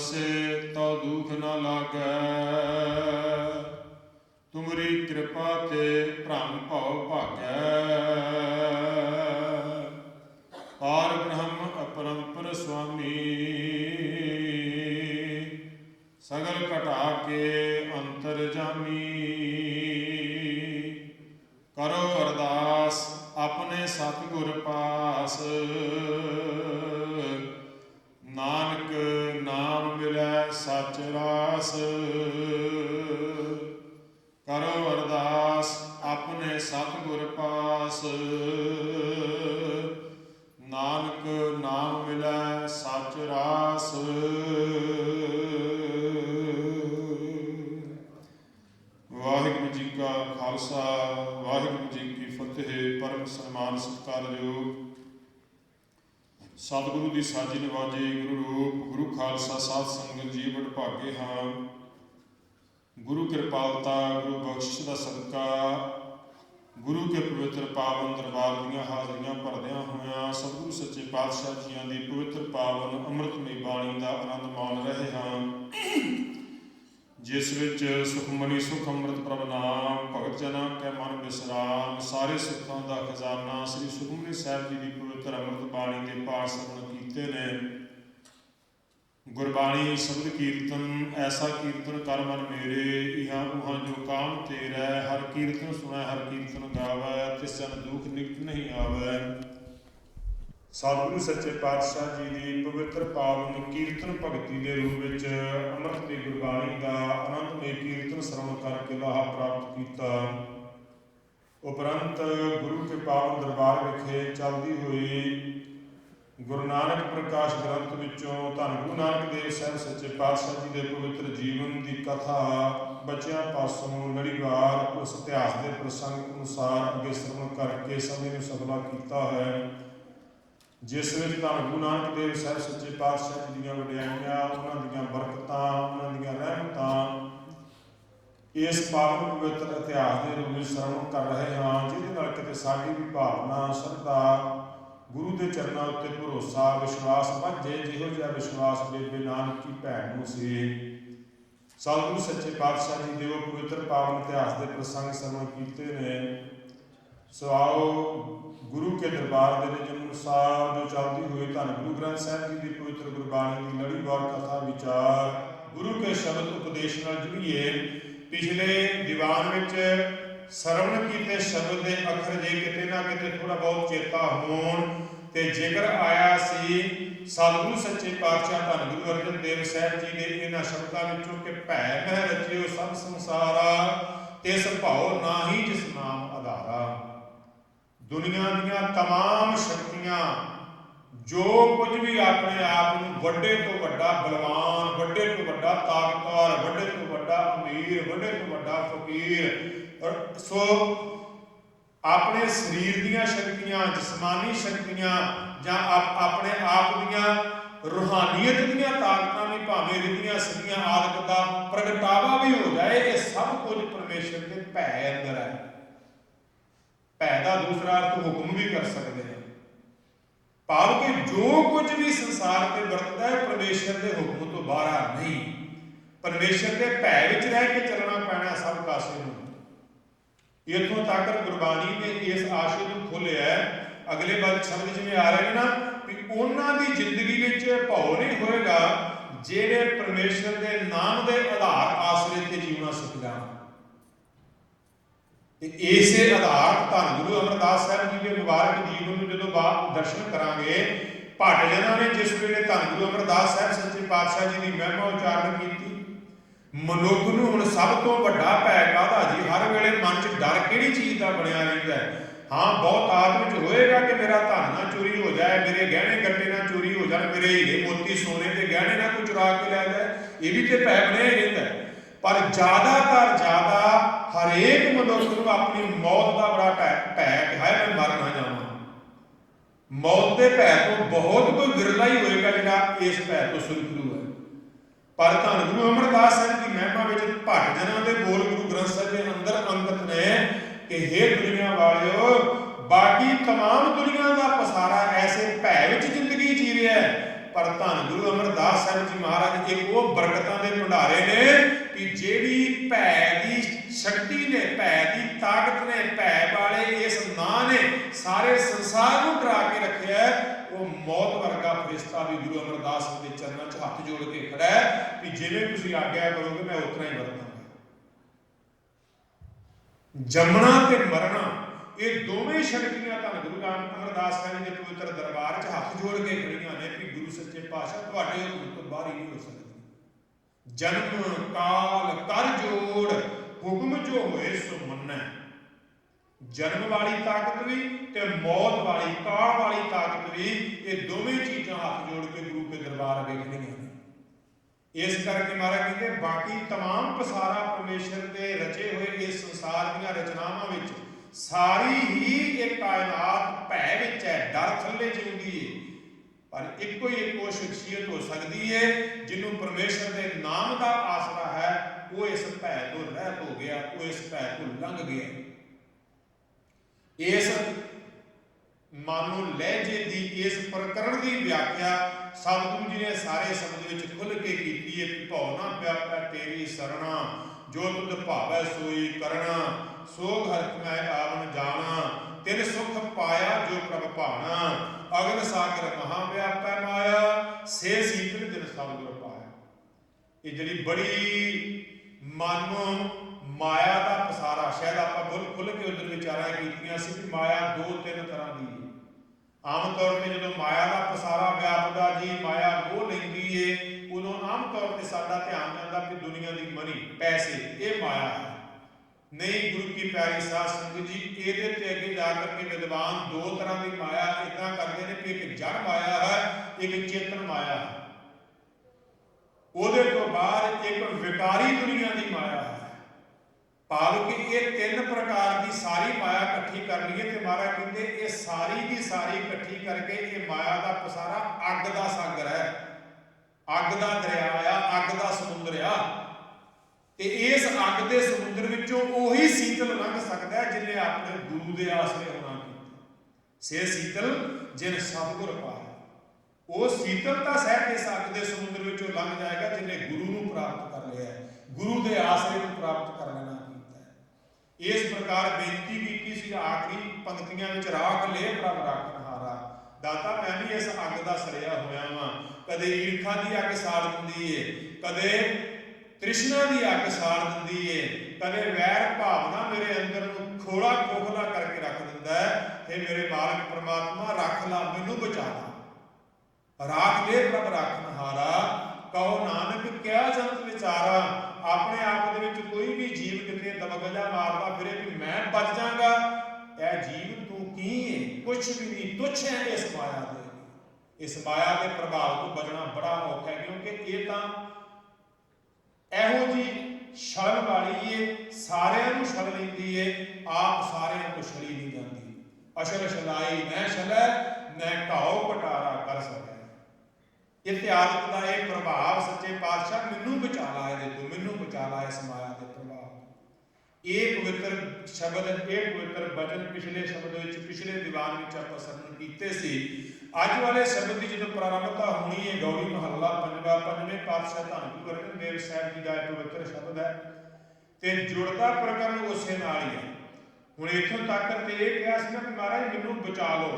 बसे तो दुख न लागै। तुमरी कृपा ते भ्रम भव भागै। पार ब्रह्म अपरंपर स्वामी सगल घटा के अंतर जामी। करो अरदास अपने सतगुर पास नानक नाम मिलै सच रास। करो अरदास अपने सतगुर पास नानक नाम मिलै सच रास। वाहिगुरू जी का खालसा वाहिगुरू जी की फतेह। परम सन्मान सत्कारयोग सतगुरु की साजी नवाजी गुरु रूप गुरु खालसा साध संगत जी वडभागे हाँ। गुरु कृपालता गुरु बख्शिश का सदका गुरु के पवित्र पावन दरबार दियाँ हाजरियां भरदियां होया सतगुरु सच्चे पातशाह जियां की पवित्र पावन अमृतमई बाणी का आनंद मान रहे हाँ। जिस विच सुखमणि सुख अमृत प्रभ नाम भगत जना कै मन विश्राम। सारे सुखों का खजाना श्री सुखमणि साहिब जी की पवित्र अमृत बाणी के पाठ श्रवण कीते ने। गुरबाणी शब्द कीर्तन ऐसा कीर्तन कर मन मेरे इहाँ उहाँ जो काम तेरा। हर कीर्तन सुनै हर कीर्तन गावै तिस जन दुख निकट नहीं आवै। सतगुरु सच्चे पातशाह जी की पवित्र पावन कीर्तन भगती के रूप में अमृत की गुरबाणी का आनंदमय कीर्तन श्रवण करके लाहा प्राप्त किया। उपरंत गुरु के पावन दरबार विखे चलती हुई गुरु नानक प्रकाश ग्रंथ विचों धन गुरु नानक देव साहब सच्चे पातशाह जी के पवित्र जीवन की कथा बच्चों पासों लड़ीवार उस इतिहास के प्रसंग अनुसार अगे श्रवण करके समय में सफला किया है। जिस विच धन गुरु नानक देव साहब सच्चे पातशाह जी दी वडियाइयां उन्हां दी बरकतां उन्हां दी रहमतां इस पावन पवित्र इतिहास के रूप में श्रवण कर रहे हाँ। जिहदे नाल किते साडी भी भावना श्रद्धा गुरु के चरणों उत्ते भरोसा विश्वास बढ़े जिहो जिहा विश्वास बेबे नानक की भैन नूं सी। सतगुरु सच्चे पातशाह जी दे पवित्र पावन इतिहास के प्रसंग श्रवण कीते ने। सो आओ गुरु के दरबार के नियम अनुसार जो चलती हुई धन गुरु ग्रंथ साहिब जी की पवित्र गुरबाणी की लड़ीवार कथा विचार गुरु के शब्द उपदेश नाल जुड़िए। पिछले दीवान विच सरवण कीते शब्द के अखर जे किते ना किते थोड़ा बहुत चेता होण ते जिक्र आया सी सतगुरु सच्चे पातशाह धन गुरु अर्जन देव साहब जी के इन्हां शब्दां विचों कि भै मह रचियो सब संसारा तिस भाओ नाही जिस नाम आधारा। दुनिया दीयां तमाम शक्तियां जो कुछ भी अपने आप को वड्डे तो वड्डा बलवान वड्डे तो वड्डा ताकतवर वड्डे तो वड्डा अमीर वड्डे तो वड्डा फकीर और सो अपने शरीर दीयां शक्तियां जिस्मानी शक्तियां जां अपने आप दीयां रूहानियत दीयां ताकतां भी भावें रिद्धियां सिद्धियां आदत का प्रगटावा भी हो जाए ये सब कुछ परमेश्वर के भै अंदर है। भै का दूसरा अर्थ हुक्म भी कर सकते हैं भाव कि जो कुछ भी संसार से वरतता है परमेश्वर के हुक्म तो बाहर नहीं। परमेश्वर के भै विच रह के चलना पैना सब कासे नूं। इत्थों तक गुरबाणी ने इस आशय को खोलिया है। अगले बार शब्द जिवें आ रहे हैं ना कि उन्हां दी जिंदगी विच भाव नहीं होएगा जिहड़े परमेश्वर के नाम के आधार आसरे ते जीवना सिख जाण। इसे आधार धन गुरु अमरदास साहब जी के मुबारक जीवन में जो दर्शन करांगे भट जना ने जिस वेले धन गुरु अमरदास साहब सच्चे पातशाह जी की महिमा उचारण की मनुख नूं हुण सब तो वड्डा भै काहदा जी। हर वेले मन च डर किहड़ी चीज़ का बनिया रहिंदा है। हाँ बहुत आत्म च होएगा कि मेरा धन ना चोरी हो जाए मेरे गहने गट्टे ना चोरी हो जाए मेरे हीरे मोती सोने के गहने ना कोई चुरा के लै जाए ये भी तो भै बनिया ही रहिंदा है। पर ज़्यादातर ज़्यादा हरेक मनुख को अपनी मौत का बड़ा भै है मैं मर ना जावां। मौत के भै तो बहुत कोई विरला ही होएगा जिहड़ा इस भै तो सुरखरू है। पर धन गुरु अमरदास साहब की महिमा में भट जना के बोल गुरु ग्रंथ साहब के अंदर अंकित ने कि हे दुनिया वालियो बाकी तमाम दुनिया का पसारा ऐसे भै विच जिंदगी जी रहा है पर धन गुरु अमरदास साहिब जी महाराज एक वो बरकतां दे भंडारे ने कि जेड़ी भै दी शक्ति ने, भै दी ताकत ने, भै वाले इस नां ने सारे संसार को डरा के रखिया है। वो मौत वर्गा फरिश्ता भी गुरु अमरदास के चरणों च हाथ जोड़ के खड़ा है कि जिवें तुसीं आग्या करोगे मैं उतना ही वरतांगा। जमना ते मरना ये दोवें शक्तियां धन गुरु अमरदास साहिब के पवित्र दरबार च हाथ जोड़ के खड़ियां ने कि गुरु सच्चे पातशाह तुहाडे हुक्म तो बाहर ही नहीं हो सकदी। जन्म काल कर जोड़ हुक्म जो होए सो मन्नै। जन्म वाली ताकत भी ते मौत वाली काल वाली ताकत भी ये दोवें चीज़ां हाथ जोड़ के गुरु के दरबार अगे खड़ियां ने। इस करके महाराज कहते बाकी तमाम पसारा परमेश्वर के रचे हुए इस संसार दीयां रचनावां विच सारी ही एक कायनात भै विच है, डर थल्ले जिउंदी है, पर एको ही एक वो शख्सियत हो सकती है जिन्हों परमेश्वर के नाम का आसरा है, वो इस भै तो रहत हो गया, वो इस भै तो लंघ गया। इस मानो लहजे की इस प्रकरण की व्याख्या सतगुरु जी ने सारे शब्द विच खुल के की है। भौना व्यापै तेरी सरना, जो तुद भावै सोई करना, सो घर मैं आवन जाना, तिन सुख पाया जो प्रभ भाना, अगन सागर महा व्यापै माया, से शीतल जिन सब गुर पाया। ये जी बड़ी मानो माया का पसारा, शायद आप खुल के उधर विचारा कीतियां सी कि माया दो तीन तरह की है। आम तौर पर जो माया का पसारा व्यापदा जी माया मोह लैंदी है, उदों आम तौर पर साडा ध्यान जाता कि दुनिया की मनी पैसे ये माया है। नहीं, गुरु की प्यारी साध संगत जी ये अगे जाकर के विद्वान दो तरह की माया इदा करते हैं कि एक जड़ माया है, एक चेतन माया है। उहदे तो बाद एक विकारी दुनिया की माया है। भाव कि ये तीन प्रकार की सारी माया इकट्ठी करनी है। तो महाराज कहते ये सारी की सारी इकट्ठी करके ये माया का पसारा अग का सागर है, अग का दरिया आ, अग का समुद्र आ। इस अग के समुद्र विचों उही शीतल लंघ सकता है जिन्हें अपने गुरु के आसरे होना किया। से शीतल जिन सतगुर पाया, वो शीतलता सह के इस अग के समुद्र विचों लंघ जाएगा जिन्हें गुरु को प्राप्त कर लिया है, गुरु के आसरे को प्राप्त कर लेना। इस प्रकार बेनती की सी आखिरी पंक्तियां विच राख ले प्रभ राखनहारा, दाता मैं भी इस अग का सड़िया होया वां। कदे ईर्खा की अग साड़ दिंदी है, कदे तृष्णा की अग साड़ दिंदी है, कदे वैर भावना मेरे अंदर नूं खोला खोखला करके रख दिंदा है। हे मेरे मालिक परमात्मा रख ला, मैनू बचा ला। राख ले प्रभ राखनहारा, कहो नानक क्या जंत विचारा। अपने आप दे विच कोई भी जीव किते दबगजा मारदा फिरे कि मैं बच जाऊंगा, यह जीव तू की है, कुछ भी नहीं, तुच्छ है इस माया दे। इस माया के प्रभाव तो बचना बड़ा औखा है, क्योंकि ये तो एहो जी छल वाली है, सारिਆਂ ਨੂੰ छल लैंदी है, आप सारिਆਂ को छली नहीं जाती। अशल छलाई मैं छलै, मैं घाओ पटारा कर सकै। इतिहास का यह प्रभाव सच्चे पातशाह मैनू बचा ला, तो मैनू बचा ला इस माया के प्रभाव। ये पवित्र शब्द, ये पवित्र वचन पिछले शब्द पिछले दीवान में आप सरन किए सी। अज वाले शब्द की जो प्रारंभता होनी है गौड़ी महला पंजवा, पंजवें पातशाह धन गुरु अर्जन देव साहब जी का पवित्र शब्द है, तो जुड़ता प्रकरण उस नाल ही है। हुण इत्थों तक तो यह कहा कि महाराज मैनू बचा लो,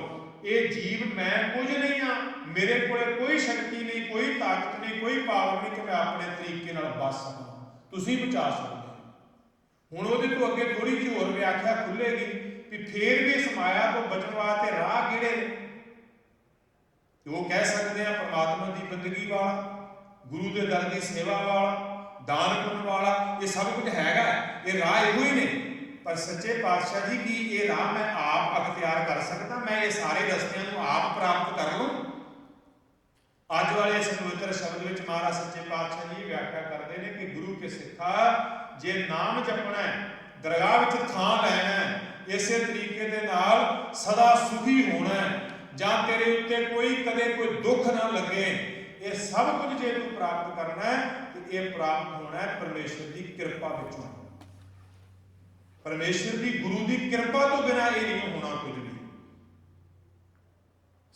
ये जीव मैं कुछ नहीं हाँ, मेरे को कोई शक्ति नहीं, कोई ताकत नहीं, कोई पावर नहीं कि मैं अपने तरीके नाल बच सकां, तुसीं बचा सकते। हुण उहदे तो अगे थोड़ी जी होर व्याख्या खुलेगी कि फिर भी इस माया तो बचण वास्ते राह किहड़े ने। वो कह सकते हैं परमात्मा की बंदगी वाला, गुरु के दर की सेवा वाला, दान पुण्य वाला, ये सब कुछ हैगा, ये राह इहो ही ने। पर सच्चे पातशाह जी की ये राह मैं आप अख्तियार कर सकता, मैं ये सारे रस्तियां को आप प्राप्त कर लूँ। अज वाले इस पवित्र शब्द में महाराज सच्चे पातशाह जी व्याख्या करते हैं कि गुरु के सिखा जे नाम जपना है, दरगाह विच थां लैना है, इसे तरीके दे नाल सदा सुखी होना है, जां तेरे उत्ते कोई कदे कोई दुख ना लगे, ये सब कुछ जे तू प्राप्त करना है तो ये प्राप्त होना है परमेश्वर की कृपा विचों। परमेश्वर की गुरु की कृपा तो बिना ये नहीं होना कुछ भी।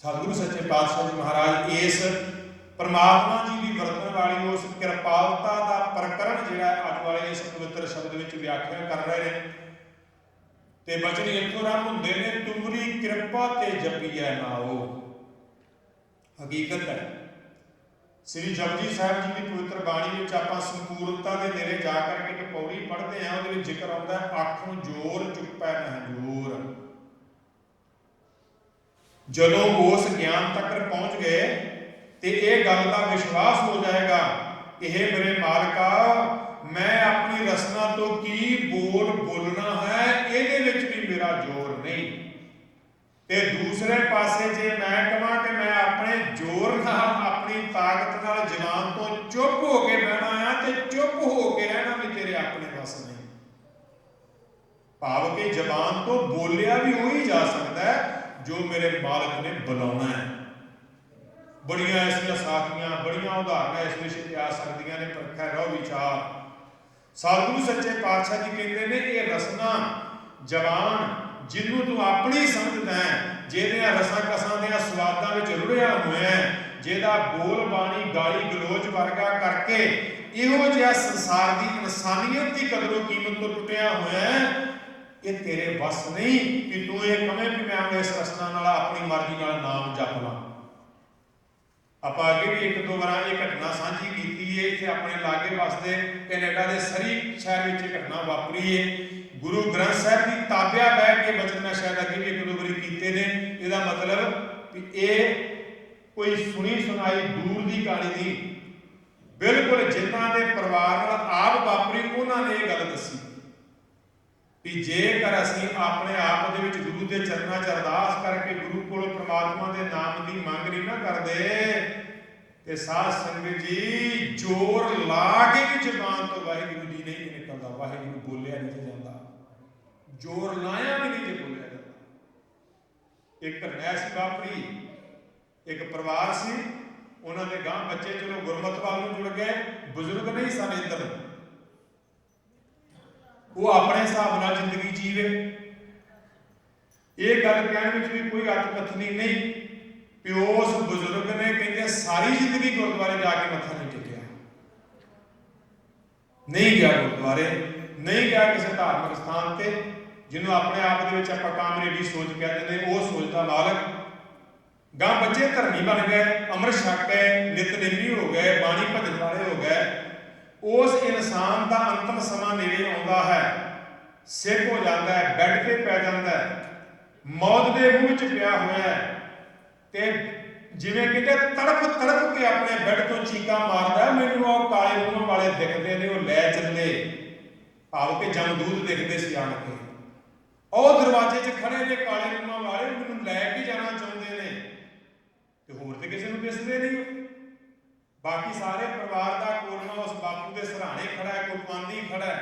सतगुरु सच्चे पातशाह जी महाराज इस परमात्मा जी की वरतन वाली उस कृपालता का प्रकरण जिहड़ा अज वाले इस पवित्र शब्द विच व्याख्या कर रहे हैं ते बचन इत्थों आरंभ हुंदे ने, तुमरी कृपा ते जपीए नाओ। हकीकत है श्री जपजी साहिब जी की पवित्र बाणी में आपां संपूर्णता के नेड़े जा करके एक पौड़ी पढ़ते हैं, उसदे विच जिक्र आउंदा है आखों जोर चुप्पै महजूर। जदों उस ज्ञान तक पहुंच गए तो यह गल का विश्वास हो जाएगा कि हे मेरे मालका, मैं अपनी रसना तो की बोल बोलना है, ये भी मेरा जोर नहीं। ते दूसरे पासे जे मैं कहां कि मैं अपने जोर नाल अपनी ताकत नाल जवान तो चुप हो के बहना है, तो चुप हो के रहना भी तेरे अपने बस नहीं। भाव के जवान तो बोलिया भी हो ही जा सकता है जो मेरे मालिक ने बुलाना है। बड़िया ऐसिया साखियां बड़िया उदाहरण इस विषय आ सकदियां ने, पर खैर रहो विचार। सतगुरु सच्चे पातशाह जी कहते हैं ये रसना जवान जिन्हों तू अपनी समझदा है, जिहदियां रसां कसां दियां स्वादां विच रुढ़िया होया है, जिहदा बोल बाणी गाली गलोच वर्गा करके इहो जिहा संसार की इंसानियत की कदरों कीमत तो टुटिया होया है, ये तेरे बस नहीं कि तू ये कहें कि मैं इस रसना नाल अपनी मर्जी नाल नाम जप ला। आप अगे भी एक दो बार ये घटना साझी की है, इतने अपने लागे वास्ते कैनेडा के सरी शहर में घटना वापरी है। गुरु ग्रंथ साहब की ताबिया बह के बचन मैं शायद अगे भी एक दो बारी किए हैं। इसका मतलब कि ये कोई सुनी सुनाई दूर की कहानी नहीं, बिल्कुल जिन्हों के परिवार आप वापरी उन्होंने ये गल दसी कि जेकर असीं अपने आप दे विच गुरु के चरणों च अरदास करके गुरु को परमात्मा के नाम की मंग नहीं ना करते, ते साध संगत जी जोर ला के भी जबान तो वाहिगुरु जी नहीं निकलता, वाहिगुरु बोलिया नहीं जाता, जोर लाया भी नहीं बोलिया जाता। एक घटना ऐसी वापरी, एक परिवार से उन्होंने गांव बच्चे चलो गुरमत वाल जुड़ गए, बुजुर्ग नहीं सन इधर, वो अपने हिसाब नाल जिंदगी जीवे। ये गल कहने में भी कोई अत कथनी नहीं कि उस बुजुर्ग ने कहते सारी जिंदगी गुरुद्वारे जाके मत्था नहीं टेकिया, नहीं गया गुरुद्वारे, नहीं गया किसी धार्मिक स्थान से जिन्होंने अपने आप के आप कामरेडी सोच कहते हैं, वो सोच का मालक। गांव बच्चे धर्मी बन गए, अमृत छक गए, नितनेमी हो गए, बाणी भजन वाले हो गए। उस इंसान का अंतिम समा नेड़े आता है, सिक हो जाता है, बैठ के पै जाता है, मौत के मुंह च पिया हुआ है, ते जिवें किते तड़प तड़प के अपने बैड तो चीका मारदा, मैनूं वो काले मूंह वाले दिखते हैं, वो लै चले, भाव के जमदूत दिखते सी आण के, और दरवाजे च खड़े ने काले मूंह वाले, मैनूं लै के जाना चाहुंदे ने, ते होर ते किसी नूं दिसदे नहीं। बाकी सारे परिवार का कोलमा उस बापू के सराहने खड़ा है, कोई पानी खड़ा है,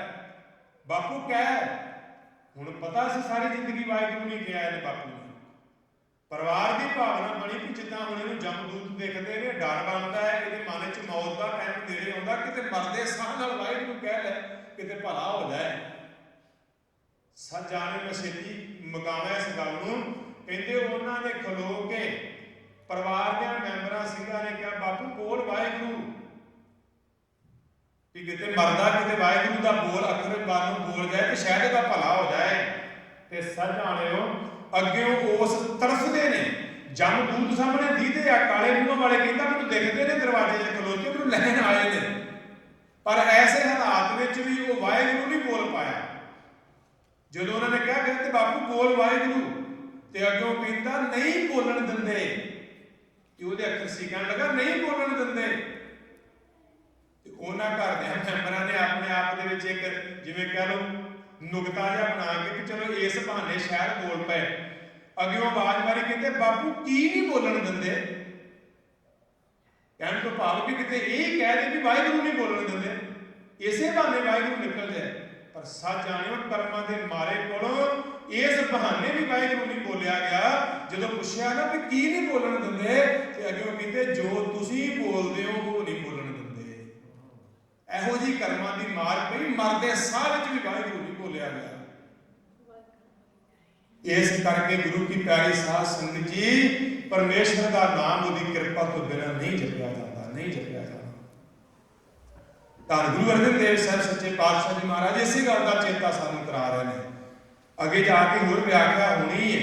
बापू कह हुण पता सी सारी जिंदगी वाहिगुरू नहीं किया है बापू ने। परिवार की भावना बनी कि जिदा हम इन्हूं जमदूत देखते हैं, डर बनता है, ये मन च मौत का टाइम नेड़े आउंदा, किते मरदे साह नाल वाहिगुरू कह लै किते भला हो जाए। सच जाने मैं छेती मुकावा इस गल नूं, कहंदे उन्होंने खलो के परिवार के मैंबरां सिंघां ने कहा बापू बोल वाहिगुरू, कि किते मरदा किते वाहिगुरू का बोल अखर बार बोल जाए तो शायद इसका भला हो जाए। ते सच जाने अगे उस तरफदे ने, जमदूत सामने दीदे आ, काले मूंह वाले कहता मैनूं दिखते ने दरवाजे च खलोते, मैनूं लैण आए ने, पर ऐसे हालात में भी वो वाहिगुरू नहीं बोल पाया। जदों उन्होंने कहा कहते बापू बोल वाहिगुरू, ते अगों कहता नहीं बोलन दिंदे, कि वो अखर सी कहन लगा नहीं बोलन दिंदे। उन्होंने घर के मैंबरों ने अपने आप के एक जिवें कह लो नुकता जिहा बना के कि चलो इस बहाने शायद बोल पे, अगों आवाज मारी कहते बापू की नहीं बोलन दिंदे, कहने तो भाव कि किते यही कह दे कि वाहिगुरू नहीं बोलन दिंदे, इसे बहाने वाहिगुरू निकल जाए। पर सच जानियो कर्मां दे मारे कोलों इस बहाने भी वाहिगुरू नहीं बोलिया गया। जो पूछा ना कि की नहीं बोलन दिंदे, ते अगों कहते जो तुसीं बोलदे हो वो नहीं बोलन दिंदे। इहो जी कर्मां दी मार पई, मरदे साह विच भी वाहिगुरू नहीं बोलिया गया। इस करके गुरु की प्यारी साध संगत जी, परमेश्वर का नाम उसकी कृपा तो बिना नहीं जपिया जाता, नहीं जपिया जाना। धन गुरु अर्जन देव साहब सच्चे पातशाह जी महाराज इसी गल का चेता सानू करा रहे हैं। अगे जाके होर व्याख्या होनी है।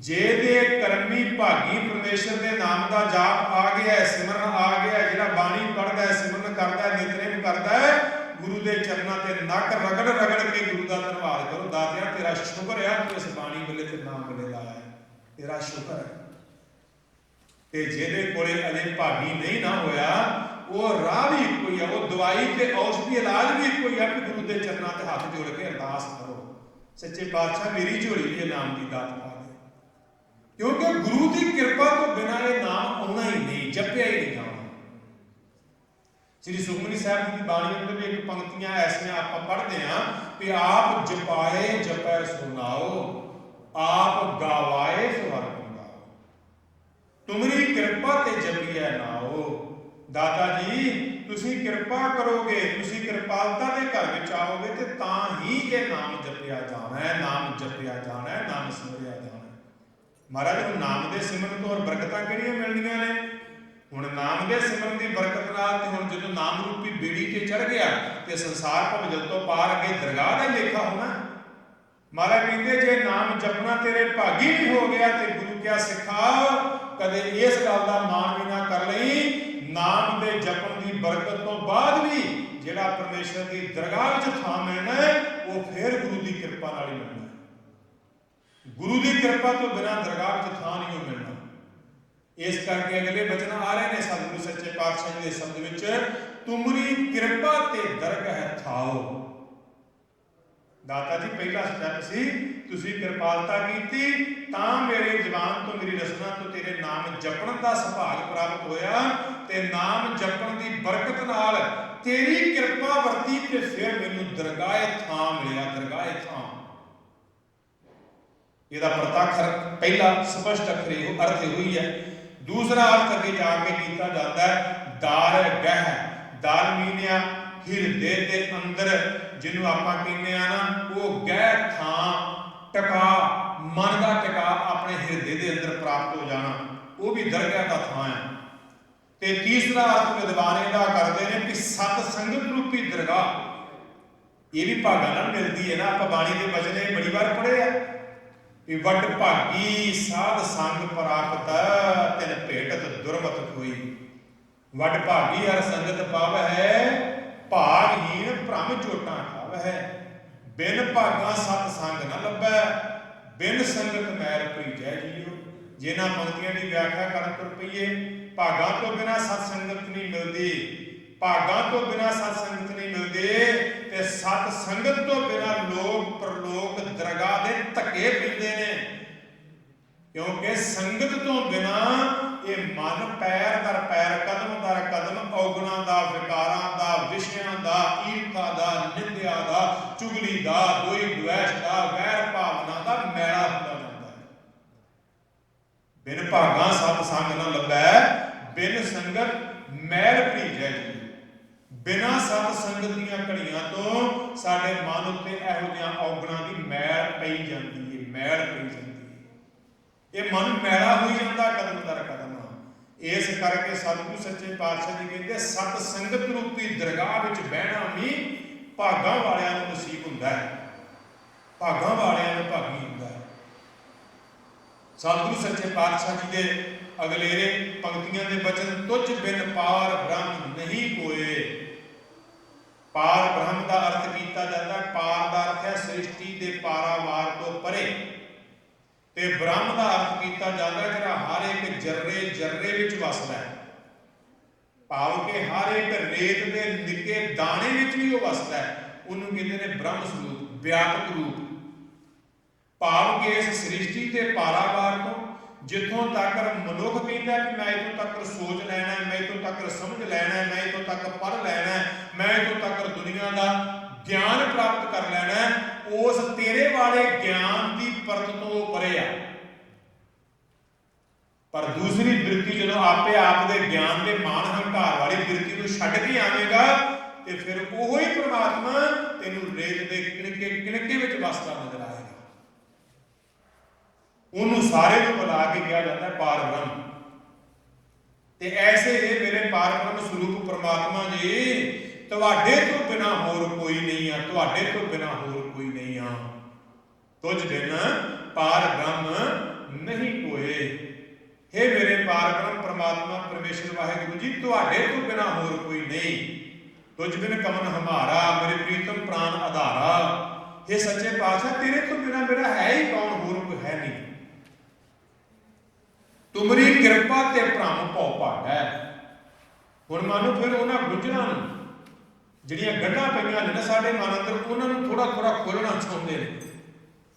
जे दे कर्मी भागी परमेश्वर के नाम का जाप आ गया, सिमरन आ गया, जिहड़ा बाणी पढ़दा है, सिमरन करदा है, नितनेम करदा है, गुरु के चरणों से नक रगड़ रगड़ के गुरु का धन्यवाद करो। दातिया तेरा शुक्र है तू इस बाणी वेले ते नाम वेले लाया है, तेरा शुक्र है। ते जिहदे कोले अजे भागी नहीं ना होया, वो राह भी इको ही है, वो दवाई ते औषधि इलाज भी इको ही है कि गुरु के चरणों से हाथ जोड़ के अरदास करो, सच्चे पातशाह मेरी झोली भी नाम की दात पा दे। क्योंकि गुरु की कृपा तो बिना ये नाम आना ही नहीं, जपिया ही नहीं जाना। श्री सुखमनी साहब जी की बाणी अंदर भी एक पंक्तियां ऐसियां आप पढ़ते हैं कि आप जपाए जपै सुनाओ, आप गावाए स्वर गाओ, तुमरी कृपा ते जपिया नाओ। दाता जी तुसी कृपा करोगे, तुसी कृपालता के घर में आओगे तो तां ही ये नाम जपिया जाना है, नाम जपिया जाना है, नाम सिमरिया जाना है। महाराज हम नाम के सिमरन तो और बरकतां किहड़ियां मिलनियां ने। हुण नाम के सिमरन की बरकत नाल ते हुण जदों नाम रूपी बेड़ी ते चढ़ गया ते संसार भवजल तो पार अगे दरगाह का लेखा होना। महाराज कहते जे नाम जपना तेरे भागी नहीं हो गया तो गुरु क्या सिखा कदे इस गल का मान भी ना कर लई। नाम के जपन की बरकत तो बाद भी जिहड़ा परमेश्वर की दरगाह विच थां मिलना है वो फिर गुरु की कृपा नाल ही मिलना है। गुरु की कृपा तो बिना दरगाह विच थां नहीं मिलना। इस करके अगले वचन आ रहे हैं सतगुरु सच्चे पातशाह जी के शब्द विच, तुमरी कृपा ते दरगाह थाओ। दाता जी पहला स्टैप सी तुसी कृपालता कीती तां मेरे जवान तो मेरी रसना तो तेरे नाम जपण का सुभाग प्राप्त होया ते नाम जपण की बरकत नाल तेरी कृपा वरती ते फिर मैनू दरगाह थां मिलिया, दरगाह थां। ਇਹਦਾ ਪ੍ਰਤੱਖ ਪਹਿਲਾ ਸਪਸ਼ਟ अर्थ हुई है। दूसरा अर्थ अगे जाके किया जाता है दार गह। दार मीनिया हिरदे के अंदर जिन्हों आप कहने ना वो गह थां टका मन का टका अपने हिरदे के अंदर प्राप्त हो जाना, वो भी दरगाह का थां है। ते तीसरा अर्थ विद्वान इहदा करते हैं कि सत संगत रूपी दरगाह, ये भी भागां नाल मिलती है ना। आप बाणी के वचन बड़ी बार पढ़े है कि वड भागी साध संग प्राप्त तिन भेटत दुर्मत कोई। वड भागी हर संगत पाव है, भागहीन भ्रम चोटां खाव है। बिन भागा सत संग न लभै, बिन संगत मैल भरीजै जियो। जिन्हां पंक्तियां की व्याख्या करन तुर पईए, भागा तो बिना सत संगत नहीं मिलती, भागा तो बिना सत संगत नहीं मिलती ते सत संगत तो बिना लोक परलोक दरगाह दे धक्के पींदे ने। क्योंकि संगत तो बिना ये मन पैर दर पैर कदम दर कदम औगुणां दा विकारां दा विषयां दा ईर्खा दा निंदिया दा चुगली दा दोई द्वेष दा वैर भावना दा मैला होता जाता है। बिन भागा सत संग न लभै, बिन संगत मैल भरीजै जी। बिना सत संगत दीआं घड़ियां तो साडे मन उत्ते इहो जिहियां औगुणां दी मैल पई जांदी है, मैल पई जांदी है। ये मन मैला होई जांदा कदम दर कदम। इस करके सतगुरु सच्चे पातशाह जी कहते सत संगत रूपी दरगाह विच बहना भी भागां वालियां नूं नसीब हुंदा है, भागां वालियां नूं भागी हुंदा है। सतगुरु सच्चे पातशाह जी दे अगलेरे पंक्तियां दे वचन तुझ बिन पार ब्रह्म नहीं कोए। पार ब्रह्म का अर्थ किया जाता है, पार का अर्थ है सृष्टि के पारावार तो परे, ते ब्रह्म का अर्थ किया जाता है जिहड़ा हर एक जर्रे जर्रे विच वसदा है। भाव के हर एक रेत के निके दाने विच भी वो वसदा है, उन्होंने कहते हैं ब्रह्म स्वरूप, व्यापक रूप। भाव के इस सृष्टि के पारावार तो जिथों तक मनुख कहता है कि मैं इतों तक सोच लैना है, मैं इतों तक समझ लैना है, मैं इतों तक पढ़ लैना है, मैं इतों तक दुनिया का ज्ञान प्राप्त कर लैना है, उस तेरे वाले ज्ञान की परत तो परे आ। पर दूसरी वृत्ति जो आपे आप दे ज्ञान के मान हंकार वाली वृत्ति को छड्ड के आवेगा तो फिर वही परमात्मा तेनू रेत के किणके किणके विच वसदा नजर आएगा। उन्होंने सारे को बुला के कहा जाता है पार ब्रह्म। ਤੇ ਐਸੇ ਹੀ ਮੇਰੇ ਪਾਰਬ੍ਰਹਮ ਸਰੂਪ ਪ੍ਰਮਾਤਮਾ ਜੀ, ਤੁਹਾਡੇ ਤੋਂ ਬਿਨਾ ਹੋਰ ਕੋਈ ਨਹੀਂ ਆ, ਤੁਹਾਡੇ ਤੋਂ ਬਿਨਾ ਹੋਰ ਕੋਈ ਨਹੀਂ ਆ। ਤੁਝ ਬਿਨ ਪਾਰ ਬ੍ਰਹਮ ਨਹੀਂ ਕੋਏ। हे ਮੇਰੇ ਪਾਰਬ੍ਰਹਮ ਪ੍ਰਮਾਤਮਾ ਪਰਮੇਸ਼ਰ ਵਾਹਿਗੁਰੂ ਜੀ, ਤੁਹਾਡੇ ਤੋਂ ਬਿਨਾ ਹੋਰ ਕੋਈ ਨਹੀਂ। ਤੁਝ ਬਿਨ ਕਮਨ ਹਮਾਰਾ, ਮੇਰੇ ਪ੍ਰੀਤਮ ਪ੍ਰਾਨ ਆਧਾਰਾ। हे ਸੱਚੇ ਪਾਤਸ਼ਾਹ, ਤੇਰੇ ਤੋਂ ਬਿਨਾ ਮੇਰਾ ਹੈ ਹੀ ਕੌਣ, ਹੋਰ ਕੋਈ ਹੈ ਨਹੀਂ। ਤੁਮਰੀ ਕਿਰਪਾ ਤੇ ਭ੍ਰਮ ਭਉ ਭਾਗੈ। ਹੁਣ ਮੰਨ ਫਿਰ ਉਹਨਾਂ ਗੁੰਝਲਾਂ ਨੂੰ, ਜਿਹੜੀਆਂ ਗੰਢਾਂ ਪਈਆਂ ਨੇ ਨਾ ਸਾਡੇ ਮਨ ਅੰਦਰ, ਉਹਨਾਂ ਨੂੰ ਥੋੜਾ ਥੋੜਾ ਖੋਲਣਾ ਚਾਹੁੰਦੇ ਨੇ।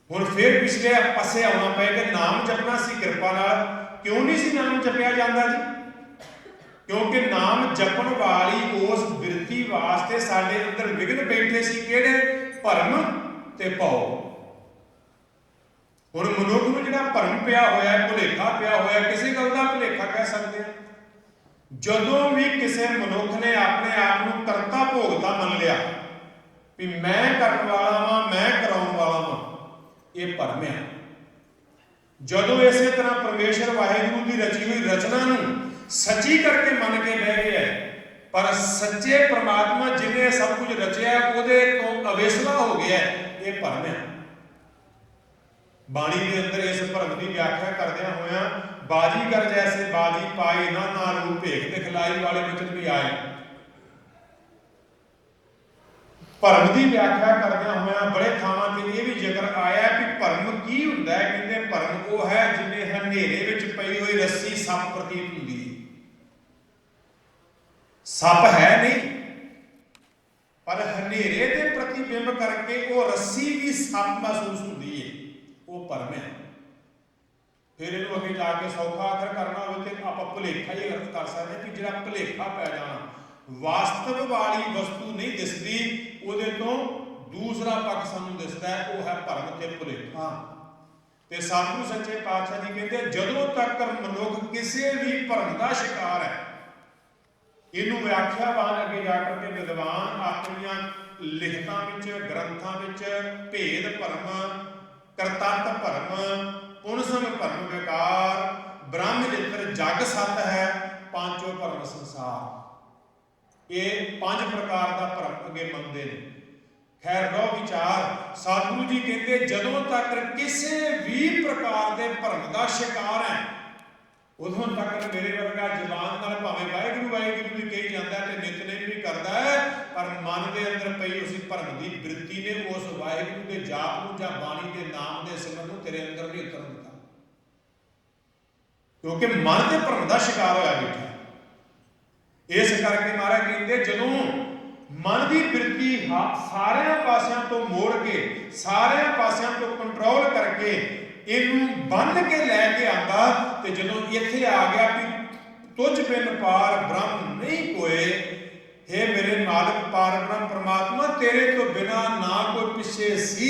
ਹੁਣ ਫਿਰ ਪਿਛਲੇ ਪਾਸੇ ਆਉਣਾ ਪਏਗਾ। ਨਾਮ ਜਪਣਾ ਸੀ ਕਿਰਪਾ ਨਾਲ, ਕਿਉਂ ਨਹੀਂ ਸੀ ਨਾਮ ਜਪਿਆ ਜਾਂਦਾ ਜੀ? ਕਿਉਂਕਿ ਨਾਮ ਜਪਣ ਵਾਲੀ ਉਸ ਬਿਰਤੀ ਵਾਸਤੇ ਸਾਡੇ ਅੰਦਰ ਵਿਘਨ ਬੈਠੇ ਸੀ। ਕਿਹੜੇ? ਭਰਮ ਤੇ ਭਉ। ਹੁਣ ਮਨੁੱਖ ਨੂੰ ਜਿਹੜਾ ਭਰਮ ਪਿਆ ਹੋਇਆ, ਭੁਲੇਖਾ ਪਿਆ ਹੋਇਆ, ਕਿਸੇ ਗੱਲ ਦਾ ਭੁਲੇਖਾ ਕਹਿ ਸਕਦੇ ਹਾਂ। ਜਦੋਂ ਵੀ ਕਿਸੇ ਮਨੁੱਖ ਨੇ ਆਪਣੇ ਆਪ ਨੂੰ ਕਰਤਾ ਭੋਗਤਾ ਮੰਨ ਲਿਆ ਵੀ ਮੈਂ ਕਰਨ ਵਾਲਾ ਵਾਂ, ਮੈਂ ਕਰਾਉਣ ਵਾਲਾ ਵਾਂ, ਇਹ ਭਰਮ ਹੈ। ਜਦੋਂ ਇਸੇ ਤਰ੍ਹਾਂ ਪਰਮੇਸ਼ਰ ਵਾਹਿਗੁਰੂ ਦੀ ਰਚੀ ਹੋਈ ਰਚਨਾ ਨੂੰ ਸੱਚੀ ਕਰਕੇ ਮੰਨ ਕੇ ਬਹਿ ਗਿਆ, ਪਰ ਸੱਚੇ ਪ੍ਰਮਾਤਮਾ ਜਿਹਨੇ ਸਭ ਕੁਝ ਰਚਿਆ ਉਹਦੇ ਤੋਂ ਅਵੇਸਲਾ ਹੋ ਗਿਆ, ਇਹ ਭਰਮ ਹੈ। ਬਾਣੀ ਦੇ ਅੰਦਰ ਇਸ ਭਰਮ ਦੀ ਵਿਆਖਿਆ ਕਰਦਿਆਂ ਹੋਇਆਂ, ਬਾਜੀਗਰ ਜੈਸੇ ਬਾਜੀ ਪਾਈ, ਨਾ ਰੂਪ ਭੇਖ ਦਿਖਲਾਈ ਵਾਲੇ ਵਚਨ ਵੀ ਆਏ। ਭਰਮ ਦੀ ਵਿਆਖਿਆ ਕਰਦਿਆਂ ਹੋਇਆਂ ਬੜੇ ਥਾਵਾਂ ਤੇ ਇਹ ਵੀ ਜ਼ਿਕਰ ਆਇਆ ਕਿ ਭਰਮ ਕੀ ਹੁੰਦਾ ਹੈ। ਕਹਿੰਦੇ ਭਰਮ ਉਹ ਹੈ ਜਿਵੇਂ ਹਨੇਰੇ ਵਿੱਚ ਪਈ ਹੋਈ ਰੱਸੀ ਸੱਪ ਪ੍ਰਤੀਤ ਹੁੰਦੀ ਹੈ। ਸੱਪ ਹੈ ਨਹੀਂ, ਪਰ ਹਨੇਰੇ ਦੇ ਪ੍ਰਤੀਬਿੰਬ ਕਰਕੇ ਉਹ ਰੱਸੀ ਵੀ ਸੱਪ ਮਹਿਸੂਸ ਹੁੰਦੀ ਹੈ, ਉਹ ਭਰਮ ਹੈ। ਫਿਰ ਇਹਨੂੰ ਅੱਗੇ ਜਾ ਕੇ ਸੌਖਾ ਆਖਰ ਕਰਨਾ ਹੋਵੇ ਤੇ ਆਪਾਂ ਭੁਲੇਖਾ ਹੀ ਅਰਥ ਕਰ ਸਕਦੇ ਕਿ ਜਿਹੜਾ ਭੁਲੇਖਾ ਪੈ ਜਾਣਾ, ਵਾਸਤਵ ਵਾਲੀ ਵਸਤੂ ਨਹੀਂ ਦਿਸਦੀ, ਉਹਦੇ ਤੋਂ ਦੂਸਰਾ ਪੱਖ ਸਾਨੂੰ ਦਿਸਦਾ ਹੈ, ਉਹ ਹੈ ਭਰਮ ਤੇ ਭੁਲੇਖਾ। ਤੇ ਸਤਿਗੁਰੂ ਸੱਚੇ ਪਾਤਸ਼ਾਹ ਜੀ ਕਹਿੰਦੇ ਜਦੋਂ ਤੱਕ ਮਨੁੱਖ ਕਿਸੇ ਵੀ ਭਰਮ ਦਾ ਸ਼ਿਕਾਰ ਹੈ, ਇਹਨੂੰ ਵਿਆਖਿਆਵਾਨ ਅੱਗੇ ਜਾ ਕਰਕੇ ਵਿਦਵਾਨ ਆਪਣੀਆਂ ਲਿਖਤਾਂ ਵਿੱਚ, ਗ੍ਰੰਥਾਂ ਵਿੱਚ ਭੇਦ ਭਰਮ, ਕਰਤੱਤ ਭਰਮ, ਪੁਨਸਮ ਭਰਮ ਵਿਕਾਰ, ਬ੍ਰਹਮ ਜਿਤਰ ਜਗ ਸਤ ਹੈ, ਪਾਂਚੋ ਭਰਮ ਸੰਸਾਰ, ਇਹ 5 ਪ੍ਰਕਾਰ ਦਾ ਭਰਮ ਅੱਗੇ ਮੰਨਦੇ ਨੇ। ਖੈਰ ਰੋ ਵਿਚਾਰ, ਸਤਿਗੁਰੂ ਜੀ ਕਹਿੰਦੇ ਜਦੋਂ ਤੱਕ ਕਿਸੇ ਵੀ ਪ੍ਰਕਾਰ ਦੇ ਭਰਮ ਦਾ ਸ਼ਿਕਾਰ ਹੈ, ਉਦੋਂ ਤੱਕ ਮੇਰੇ ਵਰਗਾ ਜ਼ਬਾਨ ਨਾਲ ਭਾਵੇਂ ਵਾਹਿਗੁਰੂ ਵਾਹਿਗੁਰੂ ਵੀ ਕਹੀ ਜਾਂਦਾ ਤੇ ਨਿਤਨੇਮ ਵੀ ਕਰਦਾ ਹੈ, ਪਰ ਮਨ ਦੇ ਅੰਦਰ ਪਈ ਉਸ ਭਰਮ ਦੀ ਬਿਰਤੀ ਨੇ ਉਸ ਵਾਹਿਗੁਰੂ ਦੇ ਜਾਪ ਨੂੰ ਜਾਂ ਬਾਣੀ ਦੇ ਨਾਮ ਦੇ ਸਿਮਰਨ ਨੂੰ ਤੇਰੇ ਅੰਦਰ ਨਹੀਂ ਉਤਰਨ ਦਿੱਤਾ, ਕਿਉਂਕਿ ਮਨ ਦੇ ਭਰਮ ਦਾ ਸ਼ਿਕਾਰ ਹੋਇਆ ਬੈਠਾ। ਇਸ ਕਰਕੇ ਮਹਾਰਾਜ ਕਹਿੰਦੇ ਜਦੋਂ ਮਨ ਦੀ ਬਿਰਤੀ ਸਾਰਿਆਂ ਪਾਸਿਆਂ ਤੋਂ ਮੋੜ ਕੇ, ਸਾਰਿਆਂ ਪਾਸਿਆਂ ਤੋਂ ਕੰਟਰੋਲ ਕਰਕੇ ਇਹਨੂੰ ਬੰਨ ਕੇ ਲੈ ਕੇ ਆਂਦਾ, ਤੇ ਜਦੋਂ ਇੱਥੇ ਆ ਗਿਆ ਵੀ ਤੁਝ ਬਿਨ ਪਾਰ ਬ੍ਰਹਮ ਨਹੀਂ ਕੋਏ, हे ਮੇਰੇ ਮਾਲਕ ਪਾਰ ਬ੍ਰਹਮ ਪ੍ਰਮਾਤਮਾ, ਤੇਰੇ ਤੋਂ ਬਿਨਾ ਨਾ ਕੋਈ ਪਿੱਛੇ ਸੀ,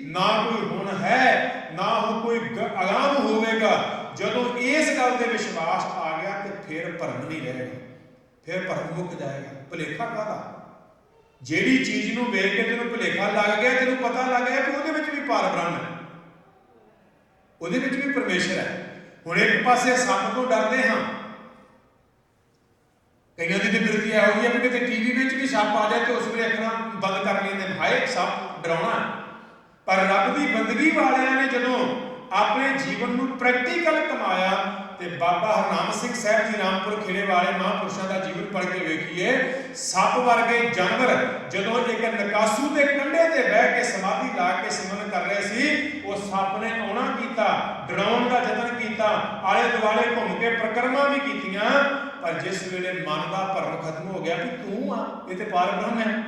ਨਾ ਕੋਈ ਹੁਣ ਹੈ, ਨਾ ਹੋ ਕੋਈ ਅਗਾਂਹ ਹੋਵੇਗਾ। ਜਦੋਂ ਇਸ ਗੱਲ ਦੇ ਵਿਸ਼ਵਾਸ ਆ ਗਿਆ ਤੇ ਫਿਰ ਭਰਮ ਨਹੀਂ ਰਹੇਗਾ, ਫਿਰ ਭਰਮ ਮੁੱਕ ਜਾਏਗਾ। ਭੁਲੇਖਾ ਕਾਹਦਾ? ਜਿਹੜੀ ਚੀਜ਼ ਨੂੰ ਵੇਖ ਕੇ ਤੈਨੂੰ ਭੁਲੇਖਾ ਲੱਗ ਗਿਆ, ਤੈਨੂੰ ਪਤਾ ਲੱਗ ਗਿਆ ਕਿ ਉਹਦੇ ਵਿੱਚ ਵੀ ਪਾਰ ਬ੍ਰਹਮ ਹੈ, ਉਹਦੇ ਵਿੱਚ ਵੀ ਪਰਮੇਸ਼ਰ ਹੈ। ਹੁਣ ਇੱਕ ਪਾਸੇ ਸੱਪ ਤੋਂ ਡਰਦੇ ਹਾਂ, ਕਈਆਂ ਦੀ ਬਿਰਤੀ ਇਹੋ ਜਿਹੀ ਹੈ ਕਿ ਕਿਤੇ ਟੀਵੀ ਵਿੱਚ ਵੀ ਸੱਪ ਆ ਜਾਏ ਤੇ ਉਸ ਵੇਲੇ ਅੱਖਾਂ ਬੰਦ ਕਰ ਲੈਂਦੇ ਨੇ, ਹਾਏ ਸੱਪ ਡਰਾਉਣਾ। ਪਰ ਰੱਬ ਦੀ ਬੰਦਗੀ ਵਾਲਿਆਂ ਨੇ ਜਦੋਂ ਆਪਣੇ ਜੀਵਨ ਨੂੰ ਪ੍ਰੈਕਟੀਕਲ ਕਮਾਇਆ, ਤੇ ਬਾਬਾ ਹਰਨਾਮ ਸਿੰਘ ਸਾਹਿਬ ਜੀ ਰਾਮਪੁਰ ਖੇੜੇ ਵਾਲੇ ਮਹਾਂਪੁਰਸ਼ਾਂ ਦਾ ਜੀਵਨ ਪੜ੍ਹ ਕੇ ਵੇਖੀਏ, ਸੱਪ ਵਰਗੇ ਜਾਨਵਰ ਜਦੋਂ ਇੱਕ ਨਕਾਸੂ ਦੇ ਕੰਢੇ ਤੇ ਬਹਿ ਕੇ ਸਮਾਧੀ ਲਾ ਕੇ ਸਿਮਰਨ ਕਰ ਰਹੇ ਸੀ, ਉਹ ਸੱਪ ਨੇ ਆਉਣਾ ਕੀਤਾ, ਡਰਾਉਣ ਦਾ ਯਤਨ ਕੀਤਾ, ਆਲੇ ਦੁਆਲੇ ਘੁੰਮ ਕੇ ਪ੍ਰਕਰਮਾਂ ਵੀ ਕੀਤੀਆਂ, ਪਰ ਜਿਸ ਵੇਲੇ ਮਨ ਦਾ ਭਰਮ ਖਤਮ ਹੋ ਗਿਆ ਵੀ ਤੂੰ ਆ, ਇਹ ਤੇ ਪਾਰ ਬ੍ਰਹਮ ਹੈ,